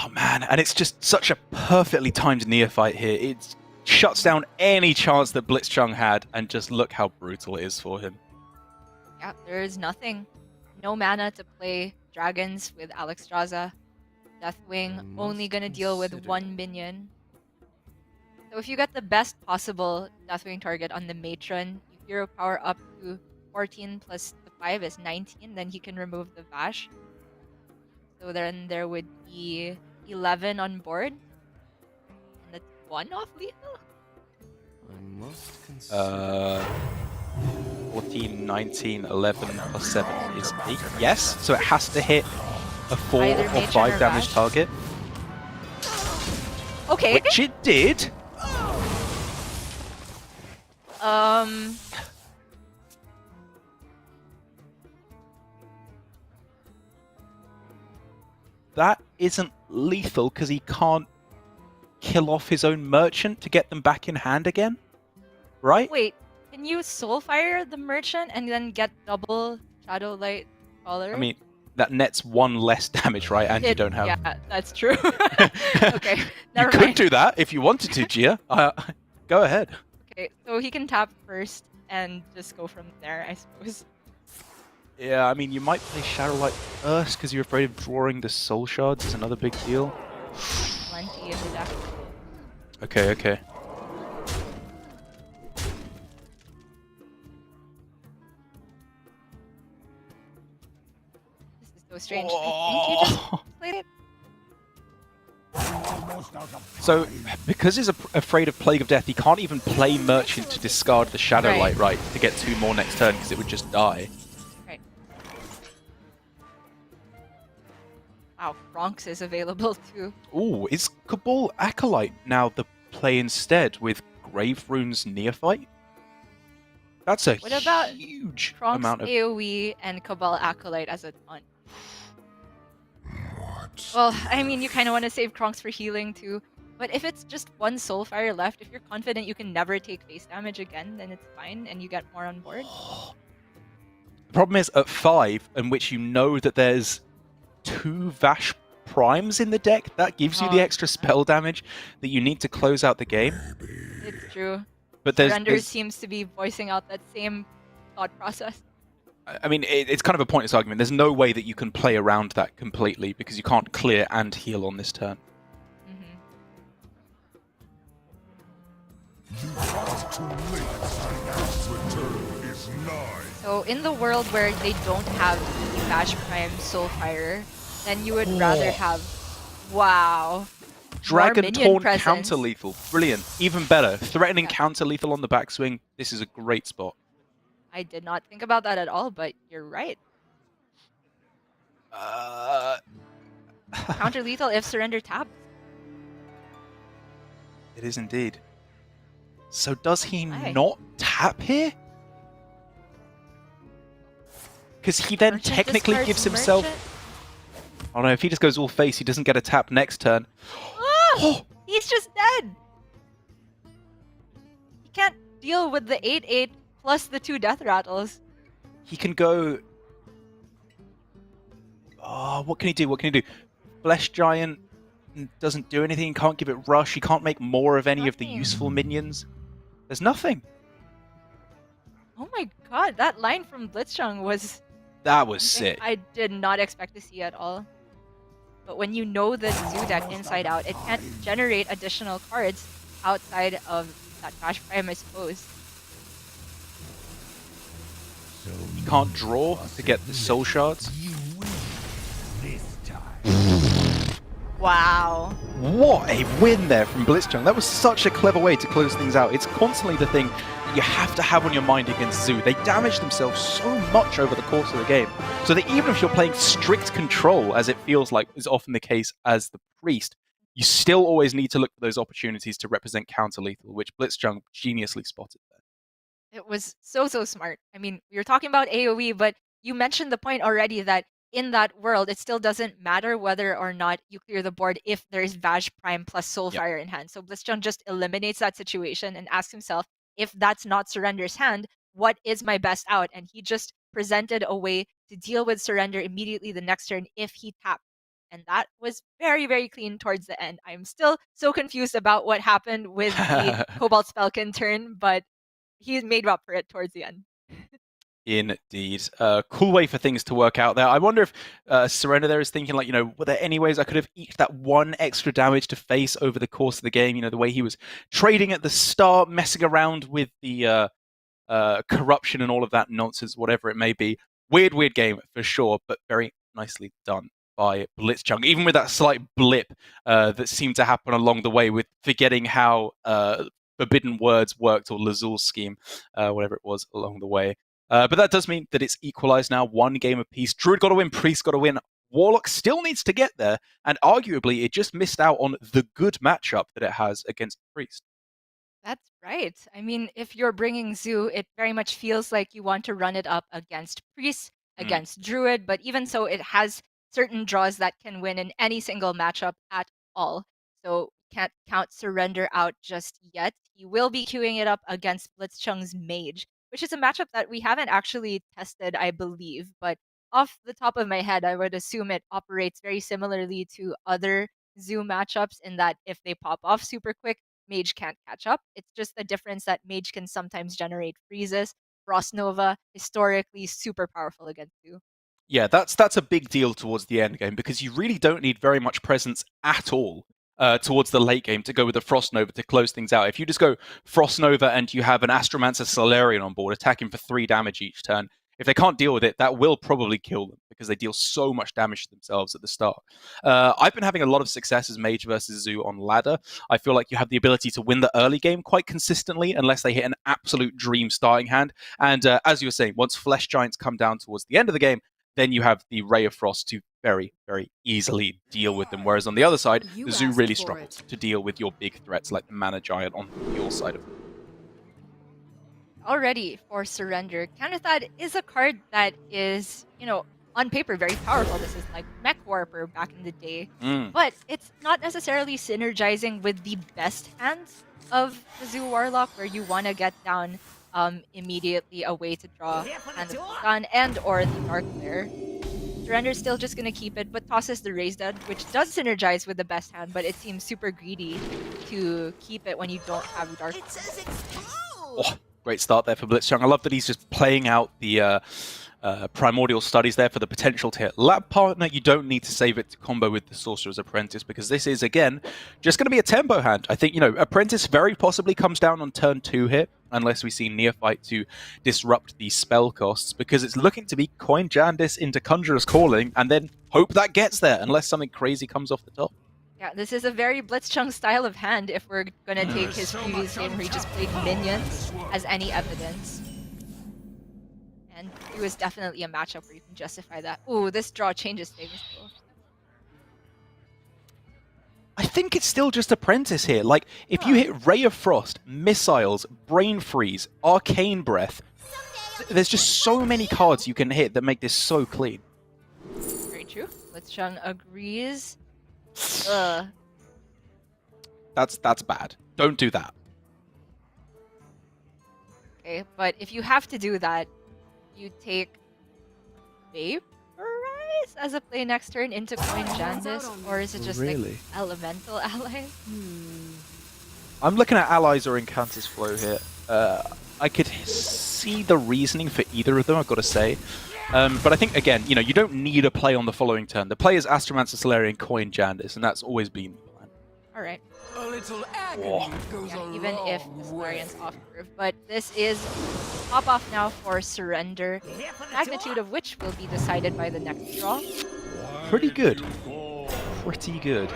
Oh man, and it's just such a perfectly timed Neophyte here. It shuts down any chance that Blitzchung had, and just look how brutal it is for him. Yeah, there is nothing. No mana to play dragons with Alexstrasza. Deathwing only gonna deal with consider. 1 minion. So if you get the best possible Deathwing target on the Matron, you hero power up to 14 plus the 5 is 19, then he can remove the Vash. So then there would be 11 on board. And that's 1 off lethal? I must consider. 14, 19, 11 plus 7 is 8. Yes, so it has to hit a 4 Either or Matron 5 or damage Vash. target, Okay. which it did. Um. That isn't lethal because he can't kill off his own merchant to get them back in hand again, right? Wait, can you Soulfire the Merchant and then get double Shadowlight Caller? I mean, that nets 1 less damage, right? And you don't have... Yeah, that's true. Okay, You never could mind. do that if you wanted to, Gia. Go ahead. Okay, so he can tap first and just go from there, I suppose. Yeah, I mean, you might play Shadowlight first because you're afraid of drawing the Soul Shards is another big deal. Plenty in the deck. Okay, okay. This is so strange. I think he just Oh. played it. So, because he's afraid of Plague of Death, he can't even play Merchant to discard the Shadowlight, right, to get 2 more next turn because it would just die. Right. Wow, Bronx is available too. Ooh, is Cabal Acolyte now the play instead with Grave Rune's Neophyte? That's a What about huge Kronks amount of... AoE and Cabal Acolyte as a taunt. Well, I mean, you kind of want to save Kronks for healing too. But if it's just 1 Soulfire left, if you're confident you can never take face damage again, then it's fine and you get more on board. The problem is at 5, in which you know that there's 2 Vash Primes in the deck, that gives you the Oh. extra spell damage that you need to close out the game. It's true. But there's, Surrender there's seems to be voicing out that same thought process. I mean, it's kind of a pointless argument. There's no way that you can play around that completely because you can't clear and heal on this turn. Mhm. So in the world where they don't have the Vash Prime Soulfire, then you would rather have... Wow. Dragon minion Taunt presence. counter lethal. Brilliant. Even better. Threatening Yeah. counter lethal on the backswing. This is a great spot. I did not think about that at all, but you're right. Counter lethal if surrender tapped. It is indeed. So does he Aye. not tap here? Because he then Merchant technically discards gives himself... Merchant. Oh no, if he just goes all face, he doesn't get a tap next turn. Ah! Oh! He's just dead! He can't deal with the 8/8 plus the 2 death rattles. He can go... Oh, what can he do? What can he do? Flesh Giant doesn't do anything. Can't give it rush. He can't make more of any of the Nothing. useful minions. There's nothing. Oh my god, that line from Blitzchung was That was something sick. I did not expect to see at all. But when you know the Zoo deck inside out, it can't generate additional cards outside of that Bash Prime, I suppose. You can't draw to get the soul shards. Wow. What a win there from Blitzchung. That was such a clever way to close things out. It's constantly the thing that you have to have on your mind against Zoo. They damage themselves so much over the course of the game, so that even if you're playing strict control, as it feels like is often the case as the Priest, you still always need to look for those opportunities to represent counter-lethal, which Blitzchung geniusly spotted there. It was so smart. I mean, we were talking about AoE, but you mentioned the point already that in that world, it still doesn't matter whether or not you clear the board if there is Vash Prime plus Soulfire in hand. So Blitzchung just eliminates that situation and asks himself, if that's not Surrender's hand, what is my best out? And he just presented a way to deal with Surrender immediately the next turn if he tapped. And that was very clean towards the end. I'm still so confused about what happened with the Cobalt Spellkin turn, but he made up for it towards the end. Indeed. Cool way for things to work out there. I wonder if Surrender there is thinking, like, were there any ways I could have eked that one extra damage to face over the course of the game? The way he was trading at the start, messing around with the corruption and all of that nonsense, whatever it may be. Weird game for sure, but very nicely done by Blitzchung. Even with that slight blip that seemed to happen along the way with forgetting how Forbidden Words worked, or Lazul's scheme, whatever it was along the way. But that does mean that it's equalized now, one game apiece. Druid got to win, Priest got to win. Warlock still needs to get there, and arguably it just missed out on the good matchup that it has against Priest. That's right. I mean, if you're bringing Zoo, it very much feels like you want to run it up against Priest, against Druid, but even so, it has certain draws that can win in any single matchup at all. So can't count Surrender out just yet. He will be queuing it up against Blitzchung's Mage, which is a matchup that we haven't actually tested, I believe. But off the top of my head, I would assume it operates very similarly to other Zoo matchups in that if they pop off super quick, Mage can't catch up. It's just the difference that Mage can sometimes generate freezes. Frost Nova, historically super powerful against Zoo. Yeah, that's a big deal towards the end game, because you really don't need very much presence at all towards the late game to go with the Frost Nova to close things out. If you just go Frost Nova and you have an Astromancer Solarian on board attacking for 3 damage each turn, if they can't deal with it, that will probably kill them, because they deal so much damage to themselves at the start. I've been having a lot of success as Mage versus Zoo on ladder. I feel like you have the ability to win the early game quite consistently, unless they hit an absolute dream starting hand. And as you were saying, once Flesh Giants come down towards the end of the game, then you have the Ray of Frost to very easily deal with them. Whereas on the other side, the Zoo really struggles to deal with your big threats like the Mana Giant on your side of it. Already for Surrender, Counterthought is a card that is, on paper very powerful. This is like Mech Warper back in the day. But it's not necessarily synergizing with the best hands of the Zoo Warlock, where you want to get down immediately a way to draw Hand of the Gun and or the Dark Lair. Surrender's still just going to keep it, but tosses the Raised Dead, which does synergize with the best hand, but it seems super greedy to keep it when you don't have Dark Lair. Oh, great start there for Blitzchung. I love that he's just playing out the primordial studies there for the potential to hit Lab Partner. You don't need to save it to combo with the Sorcerer's Apprentice, because this is, again, just going to be a tempo hand. I think, Apprentice very possibly comes down on turn 2 here, unless we see Neophyte to disrupt the spell costs, because it's looking to be coin Jandis into Conjurer's Calling, and then hope that gets there, unless something crazy comes off the top. Yeah, this is a very Blitzchung style of hand if we're going to take his previous game where he just played minions as any evidence. And it was definitely a matchup where you can justify that. Ooh, this draw changes things though. I think it's still just Apprentice here. Like, if you hit Ray of Frost, Missiles, Brain Freeze, Arcane Breath, there's just so many cards you can hit that make this so clean. Very true. Blitzchung agrees. Ugh. That's bad. Don't do that. Okay, but if you have to do that, you take Vaporize as a play next turn into Coin Jandis, or is it just Really? like Elemental Ally? I'm looking at allies or Incantus Flow here. I could see the reasoning for either of them, I've got to say. But I think, again, you know, you don't need a play on the following turn. The play is Astromancer, Solarian, Coin Jandis, and that's always been the plan. Alright. A little agony Oh. goes Yeah, a even if long the Solarian's way. off curve. But this is pop off now for Surrender, Here for the magnitude tour? of which will be decided by the next draw. Pretty good. Pretty good.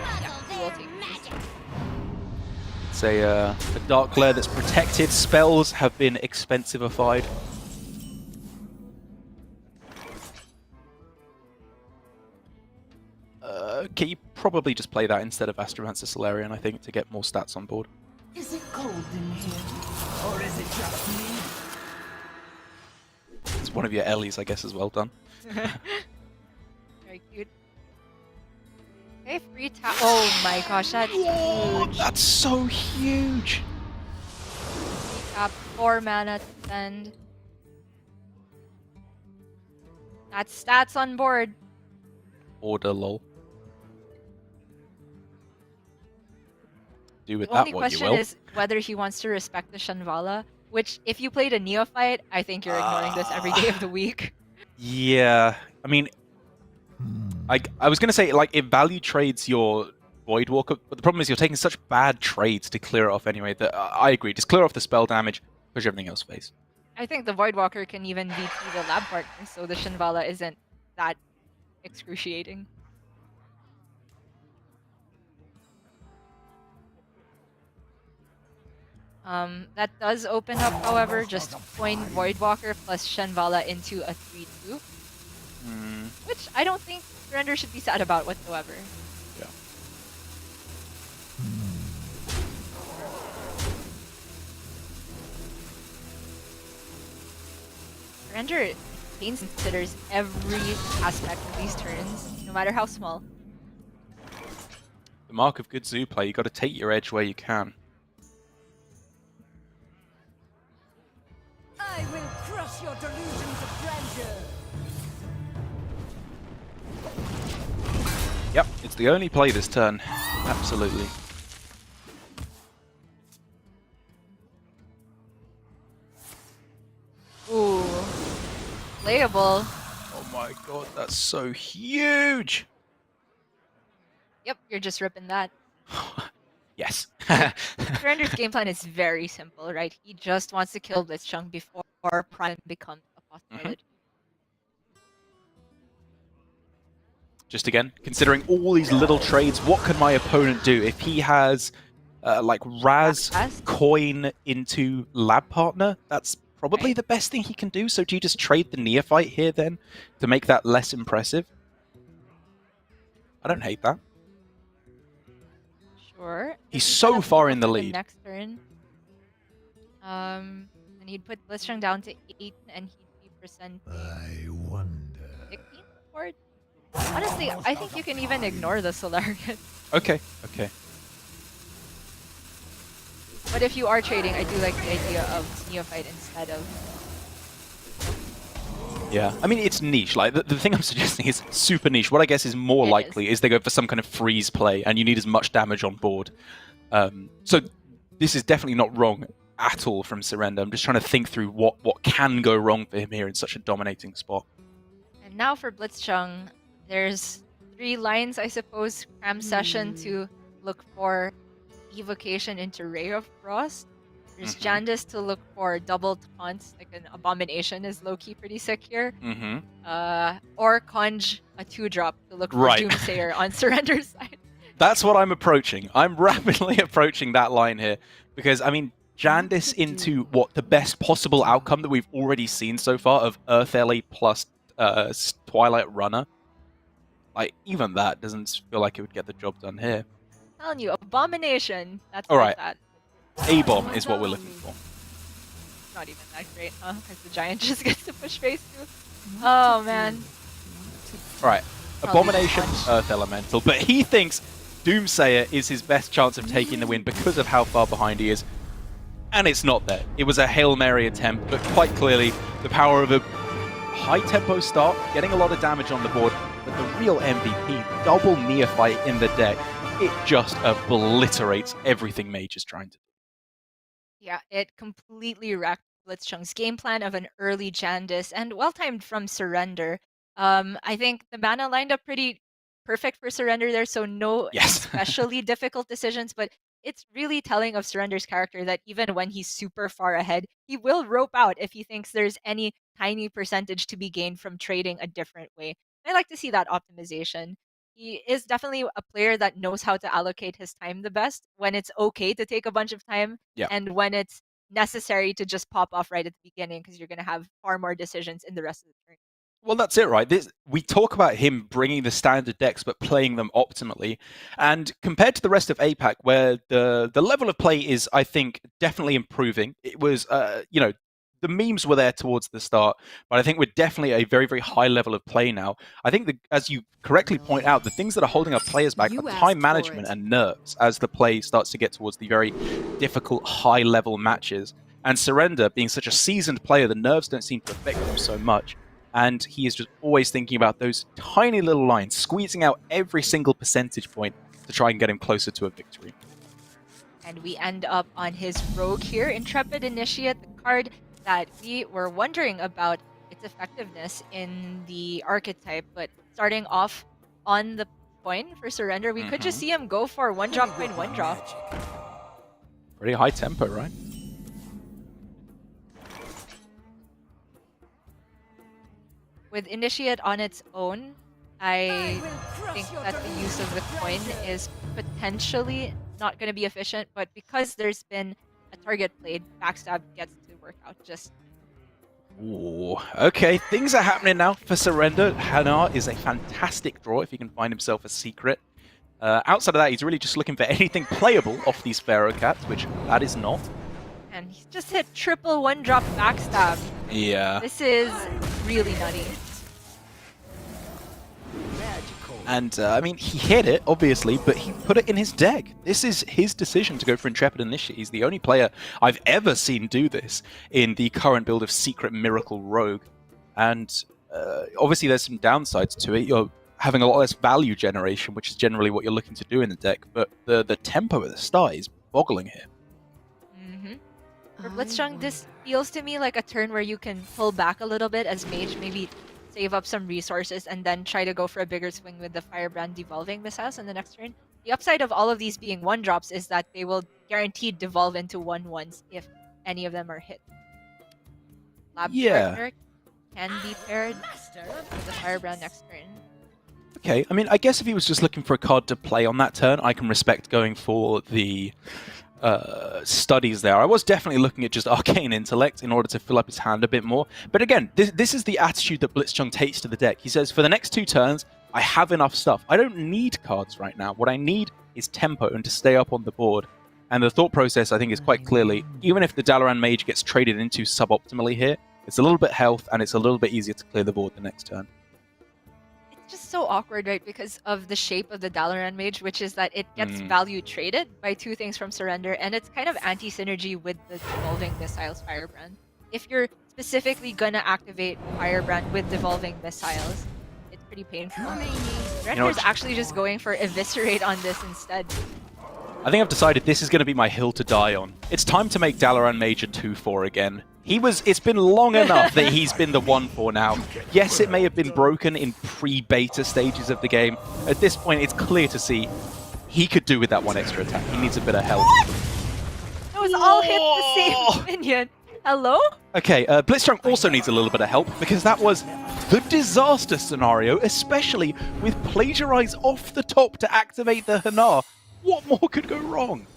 We will take this. It's a Dark Glare that's protected. Spells have been expensivified. Okay, you probably just play that instead of Astromancer Solarian, I think, to get more stats on board. Is it cold in here? Or is it just me? It's one of your Ellies, I guess, as well done. Very cute. Okay, free tap. Oh my gosh, that's huge. That's so huge! Free tap, 4 mana to send. That's stats on board. Order lol. Do with The that only what you question will. is whether he wants to respect the Shanvala, which, if you played a Neophyte, I think you're ignoring this every day of the week. Yeah, I mean, I was going to say, like, it value trades your Voidwalker, but the problem is you're taking such bad trades to clear it off anyway that I agree. Just clear off the spell damage, push everything else face. I think the Voidwalker can even VP the lab partner, so the Shanvala isn't that excruciating. That does open up, however, just coin Voidwalker plus Shanvala into a 3/2, which I don't think Surrender should be sad about whatsoever. Yeah. Surrender considers every aspect of these turns, no matter how small. The mark of good zoo play, you got to take your edge where you can. I will crush your delusions of grandeur. Yep, it's the only play this turn. Absolutely. Ooh. Playable. Oh my god, that's so huge! Yep, you're just ripping that. Yes. Surrender's game plan is very simple, right? He just wants to kill Blitzchung before Prime becomes a possibility. Just again, considering all these little trades, what can my opponent do if he has, like, Raz, Raz? coin into Lab Partner? That's probably the best thing he can do. So do you just trade the Neophyte here then to make that less impressive? I don't hate that. Sure. He's If so set up far in the for lead. Next turn. And he'd put Blitzchung down to 8, and he'd be presenting I wonder. 16 board. Honestly, I think you can even ignore the Solarian. Okay, okay. But if you are trading, I do like the idea of Neophyte instead of... Yeah, I mean, it's niche. Like, the thing I'm suggesting is super niche. What I guess is more It likely is they go for some kind of freeze play, and you need as much damage on board. So this is definitely not wrong at all from Surrender. I'm just trying to think through what can go wrong for him here in such a dominating spot. And now for Blitzchung, there's 3 lines, I suppose. Cram Session to look for Evocation into Ray of Frost. There's Jandis to look for double taunts, like an Abomination is low-key pretty sick here. Or Conj, a 2-drop to look for Right. Doomsayer on Surrender's side. That's what I'm approaching. I'm rapidly approaching that line here. Because, I mean, Jandis into what the best possible outcome that we've already seen so far of Earth Ellie plus Twilight Runner. Like, even that doesn't feel like it would get the job done here. telling you, Abomination. That's All like right. that. A-bomb is what we're looking for. Not even that great, huh? Because the giant just gets to push phase 2. Oh man. All right. Probably Abomination, punch. Earth Elemental, but he thinks Doomsayer is his best chance of taking the win because of how far behind he is. And it's not there. It was a Hail Mary attempt, but quite clearly the power of a high-tempo start, getting a lot of damage on the board, but the real MVP, double Neophyte in the deck, it just obliterates everything Mage is trying to do. Yeah, it completely wrecked Blitzchung's game plan of an early Jandis and well-timed from Surrender. I think the mana lined up pretty perfect for Surrender there, so no Yes. especially difficult decisions, but it's really telling of Surrender's character that even when he's super far ahead, he will rope out if he thinks there's any tiny percentage to be gained from trading a different way. I like to see that optimization. He is definitely a player that knows how to allocate his time the best when it's okay to take a bunch of time Yeah. and when it's necessary to just pop off right at the beginning because you're going to have far more decisions in the rest of the turn. Well, that's it, right? We talk about him bringing the standard decks, but playing them optimally. And compared to the rest of APAC, where the level of play is, I think, definitely improving. It was, the memes were there towards the start, but I think we're definitely at a very, very high level of play now. I think, as you correctly point out, the things that are holding our players back You are asked time for management it. and nerves as the play starts to get towards the very difficult, high-level matches. And Surrender, being such a seasoned player, the nerves don't seem to affect him so much. And he is just always thinking about those tiny little lines, squeezing out every single percentage point to try and get him closer to a victory. And we end up on his Rogue here, Intrepid Initiate, the card that we were wondering about its effectiveness in the archetype. But starting off on the coin for Surrender, we could just see him go for 1-drop coin, 1-drop. Pretty high tempo, right? With Initiate on its own, I think that the use of the coin is potentially not going to be efficient, but because there's been a target played, Backstab gets to work out just. Ooh, okay, things are happening now for Surrender. Hanar is a fantastic draw if he can find himself a secret. Outside of that, he's really just looking for anything playable off these Pharaoh Cats, which that is not. And he's just hit triple 1-drop Backstab. Yeah. This is really nutty. And, I mean, he hit it, obviously, but he put it in his deck. This is his decision to go for Intrepid Initiate. He's the only player I've ever seen do this in the current build of Secret Miracle Rogue. And, obviously, there's some downsides to it. You're having a lot less value generation, which is generally what you're looking to do in the deck. But the tempo at the start is boggling here. For Blitzchung, this feels to me like a turn where you can pull back a little bit as Mage, maybe save up some resources, and then try to go for a bigger swing with the Firebrand Devolving Missiles in the next turn. The upside of all of these being 1-drops is that they will guaranteed devolve into 1/1s if any of them are hit. Lab Partner can be paired with the Firebrand next turn. Okay, I mean, I guess if he was just looking for a card to play on that turn, I can respect going for the studies there. I was definitely looking at just Arcane Intellect in order to fill up his hand a bit more. But again, this is the attitude that Blitzchung takes to the deck. He says, for the next 2 turns, I have enough stuff. I don't need cards right now. What I need is tempo and to stay up on the board. And the thought process, I think, is quite clearly, even if the Dalaran Mage gets traded into suboptimally here, it's a little bit health and it's a little bit easier to clear the board the next turn. Just so awkward, right? Because of the shape of the Dalaran Mage, which is that it gets value traded by 2 things from Surrender, and it's kind of anti-synergy with the Devolving Missiles Firebrand. If you're specifically gonna activate Firebrand with Devolving Missiles, it's pretty painful. Surrender's actually just going for Eviscerate on this instead. I think I've decided this is going to be my hill to die on. It's time to make Dalaran Mage a 2/4 again. It's been long enough that he's been the 1/4 now. Yes, it may have been broken in pre-beta stages of the game. At this point, it's clear to see he could do with that 1 extra attack. He needs a bit of help. It was all hit the same minion. Hello? Okay, Blitzchung also needs a little bit of help because that was the disaster scenario, especially with Plagiarize off the top to activate the Hanar. What more could go wrong?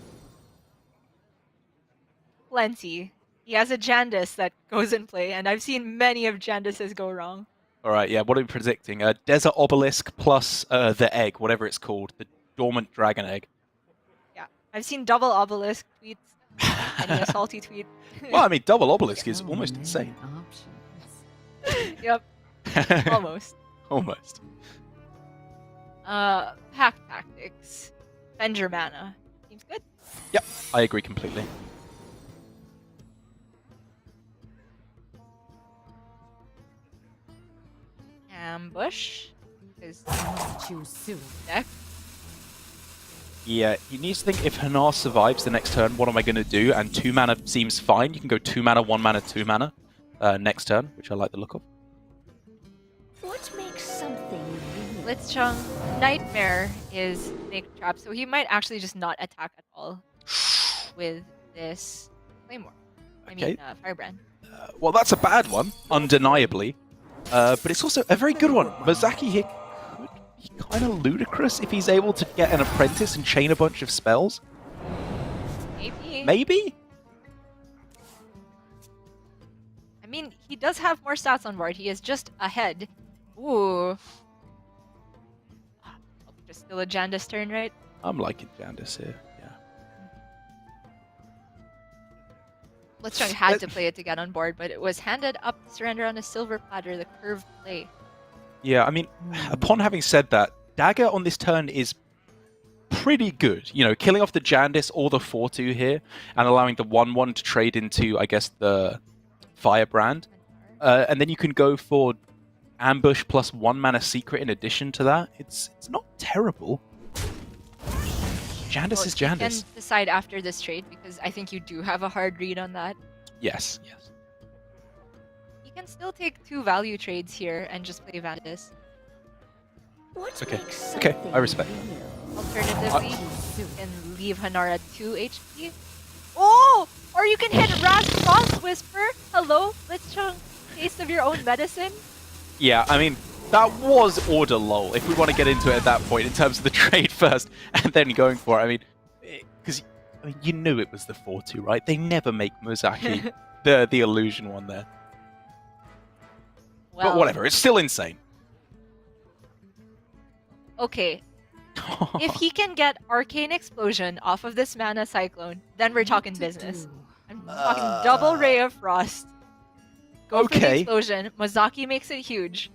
Plenty. He has a Jandis that goes in play, and I've seen many of Jandises go wrong. All right, yeah, what are we predicting? Desert Obelisk plus the egg, whatever it's called, the Dormant Dragon Egg. I've seen double obelisk tweets and a salty tweet. Well, I mean, double obelisk is almost insane. Yep, almost. Almost. Pack tactics. Spend your mana. Seems good. Yep, I agree completely. Ambush. Is Choose soon. deck. Yeah, he needs to think if Hanar survives the next turn, what am I going to do? And 2 mana seems fine. You can go 2 mana, 1 mana, 2 mana next turn, which I like the look of. What makes something real? Blitzchung Nightmare is Snake Trap, so he might actually just not attack at all with this Claymore. I Okay. mean, Firebrand. Well, that's a bad one, undeniably. But it's also a very good one. Mozaki here could be kind of ludicrous if he's able to get an apprentice and chain a bunch of spells. Maybe. Maybe? I mean, he does have more stats on board. He is just ahead. Ooh. Just still a Janda's turn, right? I'm liking Janda's here, yeah. Blitzchung had to play it to get on board, but it was handed up to surrender on a silver platter, the curved play. Yeah, I mean, upon having said that, Dagger on this turn is pretty good. You know, killing off the Jandis or the 4-2 here, and allowing the 1-1 to trade into, I guess, the Firebrand. And then you can go for Ambush plus 1 mana Secret in addition to that. It's not terrible. Jandis is You Jandis. can decide after this trade, because I think you do have a hard read on that. Yes, yes. You can still take 2 value trades here and just play Vandus. What Okay. makes Okay, something I respect. real? Alternatively, you can leave Hanara 2 HP. Oh! Or you can hit Raz Frost Whisper! Hello, Blitzchung. Taste of your own medicine. Yeah, I mean, that was order lull, if we want to get into it at that point, in terms of the trade first, and then going for it. I mean, because you knew it was the 4-2, right? They never make Mozaki the illusion one there. Well, But whatever, it's still insane. Okay, if he can get Arcane Explosion off of this Mana Cyclone, then we're talking What to business. do? I'm talking double Ray of Frost. Go for the Okay. explosion. Mozaki makes it huge.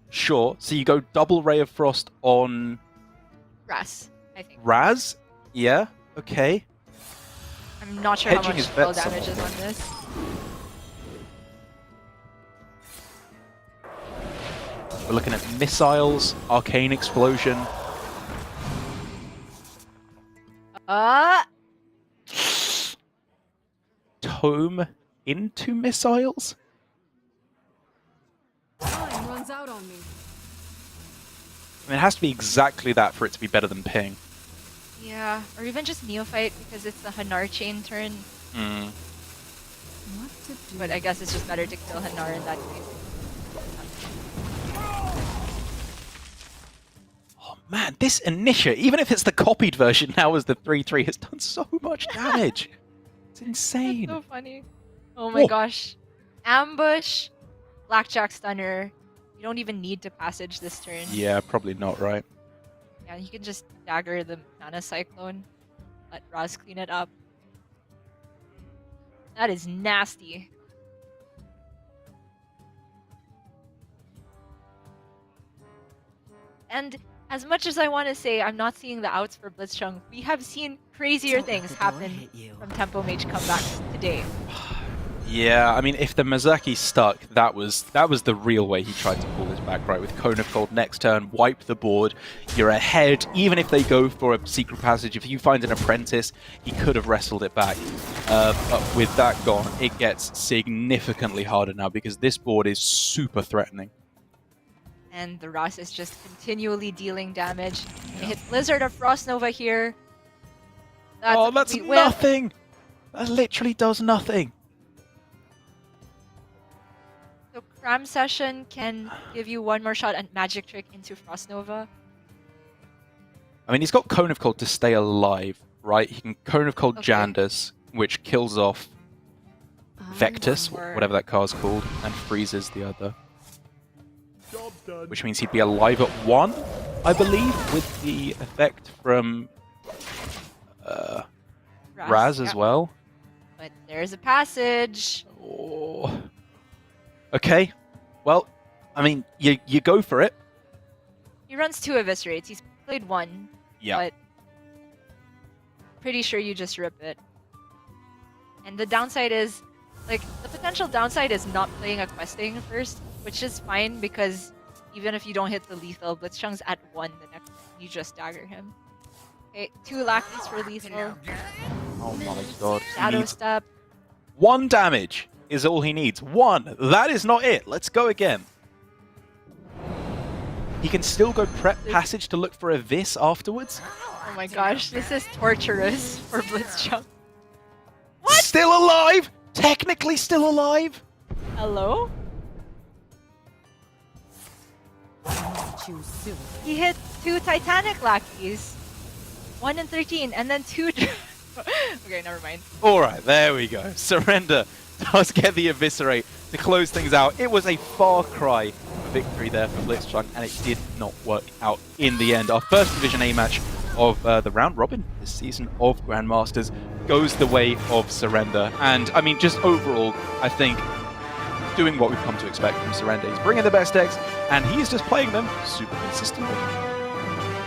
Sure, so you go double Ray of Frost on Raz, I think. Raz? Yeah, okay. I'm not sure Hedging how much is spell bet damage is somewhat. on this. We're looking at missiles, Arcane Explosion. Tome into missiles? Time runs out on me. I mean, it has to be exactly that for it to be better than Ping. Yeah, or even just Neophyte because it's the Hanar chain turn. Mm. What to do? But I guess it's just better to kill Hanar in that case. Oh man, this Inisha, even if it's the copied version now as the 3-3, has done so much damage. It's insane. That's so funny. Oh my Whoa. gosh. Ambush, Blackjack Stunner. You don't even need to passage this turn. Yeah, probably not, right? Yeah, you can just dagger the Mana Cyclone. Let Raz clean it up. That is nasty. And as much as I want to say I'm not seeing the outs for Blitzchung, we have seen crazier Don't let things the door happen hit you. from Tempo Mage comebacks today. Yeah, I mean, if the Mozaki stuck, that was the real way he tried to pull this back, right? With Cone of Cold next turn, wipe the board, you're ahead. Even if they go for a secret passage, if you find an apprentice, he could have wrestled it back. But with that gone, it gets significantly harder now because this board is super threatening. And the Raz is just continually dealing damage. You hit Blizzard of Frost Nova here. That's Oh, a that's complete whip. nothing! That literally does nothing. So Cram Session can give you one more shot at Magic Trick into Frost Nova. I mean, he's got Cone of Cold to stay alive, right? He can Cone of Cold Okay. Jandus, which kills off Vectus, Or- whatever that card's called, and freezes the other. Which means he'd be alive at 1, I believe, with the effect from Raz as yeah. well. But there's a passage. Oh. Okay. Well, I mean, you go for it. He runs 2 eviscerates. He's played 1. Yeah. But pretty sure you just rip it. And the downside is, like, the potential downside is not playing a questing first, which is fine because even if you don't hit the lethal, Blitzchung's at 1 the next time. You just dagger him. Okay, 2 lackeys for lethal. Oh my god. He Shadow needs step. 1 damage is all he needs. 1. That is not it. Let's go again. He can still go prep passage to look for a Vis afterwards. Oh my gosh, this is torturous for Blitzchung. Still alive! Technically still alive! Hello? Choose soon. He hit 2 Titanic lackeys. 1 and 13, and then 2... Okay, never mind. Alright, there we go. Surrender does get the Eviscerate to close things out. It was a far cry victory there for Blitzchung, and it did not work out in the end. Our first Division A match of the round robin this season of Grandmasters goes the way of Surrender. And, I mean, just overall, I think doing what we've come to expect from Surrender. He's bringing the best decks, and he's just playing them super consistently.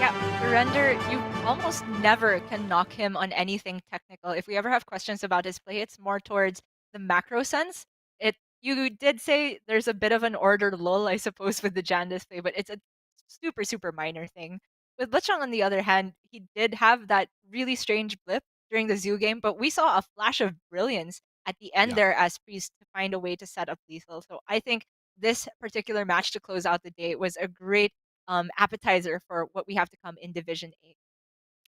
Yeah, Surrender, you almost never can knock him on anything technical. If we ever have questions about his play, it's more towards the macro sense. You did say there's a bit of an order lull, I suppose, with the Jandice play, but it's a super, super minor thing. With Blitzchung, on the other hand, he did have that really strange blip during the Zoo game, but we saw a flash of brilliance at the end there as Priest to find a way to set up lethal. So I think this particular match to close out the day was a great appetizer for what we have to come in Division 8.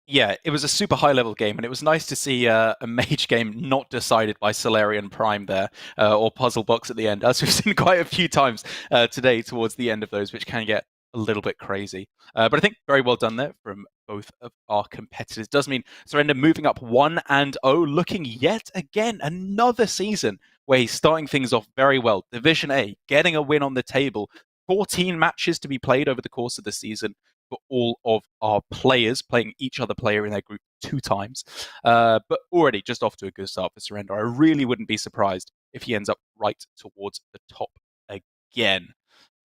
Yeah, it was a super high-level game, and it was nice to see a mage game not decided by Solarian Prime there, or Puzzle Box at the end, as we've seen quite a few times today towards the end of those, which can get a little bit crazy. But I think very well done there from both of our competitors. Does mean Surrender moving up 1-0, looking yet again another season where he's starting things off very well. Division A, getting a win on the table, 14 matches to be played over the course of the season for all of our players, playing each other player in their group 2 times. But already just off to a good start for Surrender. I really wouldn't be surprised if he ends up right towards the top again.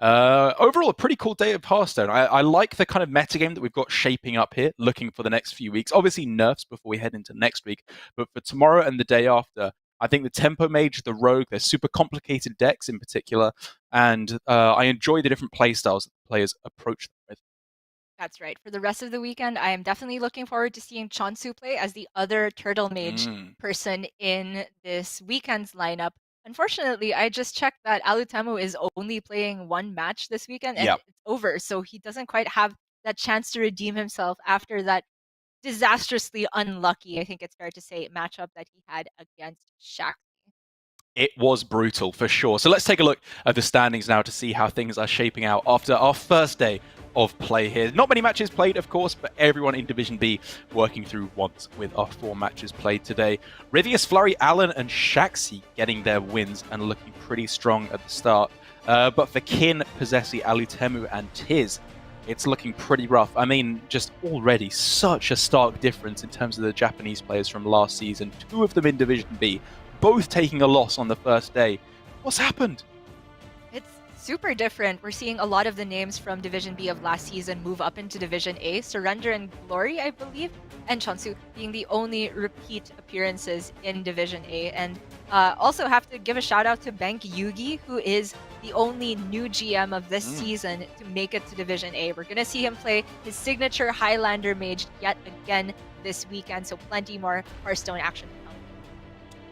Overall, a pretty cool day at Hearthstone. I like the kind of metagame that we've got shaping up here, looking for the next few weeks. Obviously, nerfs before we head into next week, but for tomorrow and the day after, I think the Tempo Mage, the Rogue, they're super complicated decks in particular, and I enjoy the different playstyles that the players approach them with. That's right. For the rest of the weekend, I am definitely looking forward to seeing Chonsu play as the other Turtle Mage person in this weekend's lineup. Unfortunately, I just checked that Alutemu is only playing 1 match this weekend, and it's over, so he doesn't quite have that chance to redeem himself after that disastrously unlucky, I think it's fair to say, matchup that he had against Shaq. It was brutal, for sure. So let's take a look at the standings now to see how things are shaping out after our first day of play here. Not many matches played, of course, but everyone in Division B working through once with our 4 matches played today. Rivius, Flurry, Allen, and Shaxi getting their wins and looking pretty strong at the start. But for Kin, Possessi, Alutemu, and Tiz, it's looking pretty rough. I mean, just already such a stark difference in terms of the Japanese players from last season. 2 of them in Division B, both taking a loss on the first day. What's happened? It's super different. We're seeing a lot of the names from Division B of last season move up into Division A. Surrender and Glory, I believe, and Chonsu being the only repeat appearances in Division A. And also have to give a shout out to Bank Yugi, who is the only new GM of this season to make it to Division A. We're going to see him play his signature Highlander Mage yet again this weekend, so plenty more Hearthstone action to come.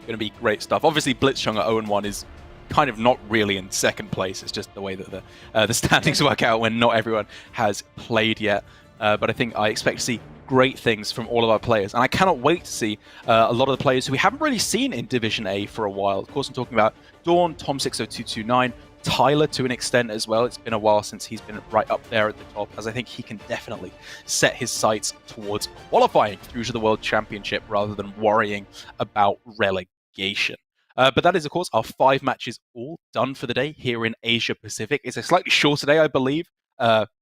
Going to be great stuff. Obviously, Blitzchung at 0-1 is kind of not really in second place. It's just the way that the standings work out when not everyone has played yet. But I think I expect to see great things from all of our players. And I cannot wait to see a lot of the players who we haven't really seen in Division A for a while. Of course, I'm talking about Dawn, Tom60229, Tyler to an extent as well. It's been a while since he's been right up there at the top, as I think he can definitely set his sights towards qualifying through to the World Championship rather than worrying about relegation. But that is, of course, our 5 matches all done for the day here in Asia Pacific. It's a slightly shorter day, I believe,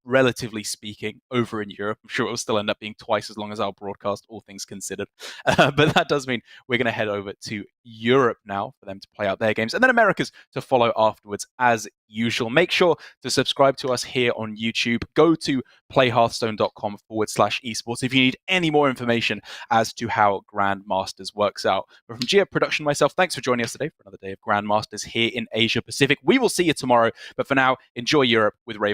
relatively speaking, over in Europe. I'm sure it will still end up being twice as long as our broadcast, all things considered. But that does mean we're going to head over to Europe now for them to play out their games, and then America's to follow afterwards as usual. Make sure to subscribe to us here on YouTube. Go to playhearthstone.com/esports if you need any more information as to how Grandmasters works out. But from Gia Production, myself, thanks for joining us today for another day of Grandmasters here in Asia Pacific. We will see you tomorrow, but for now, enjoy Europe with Raven.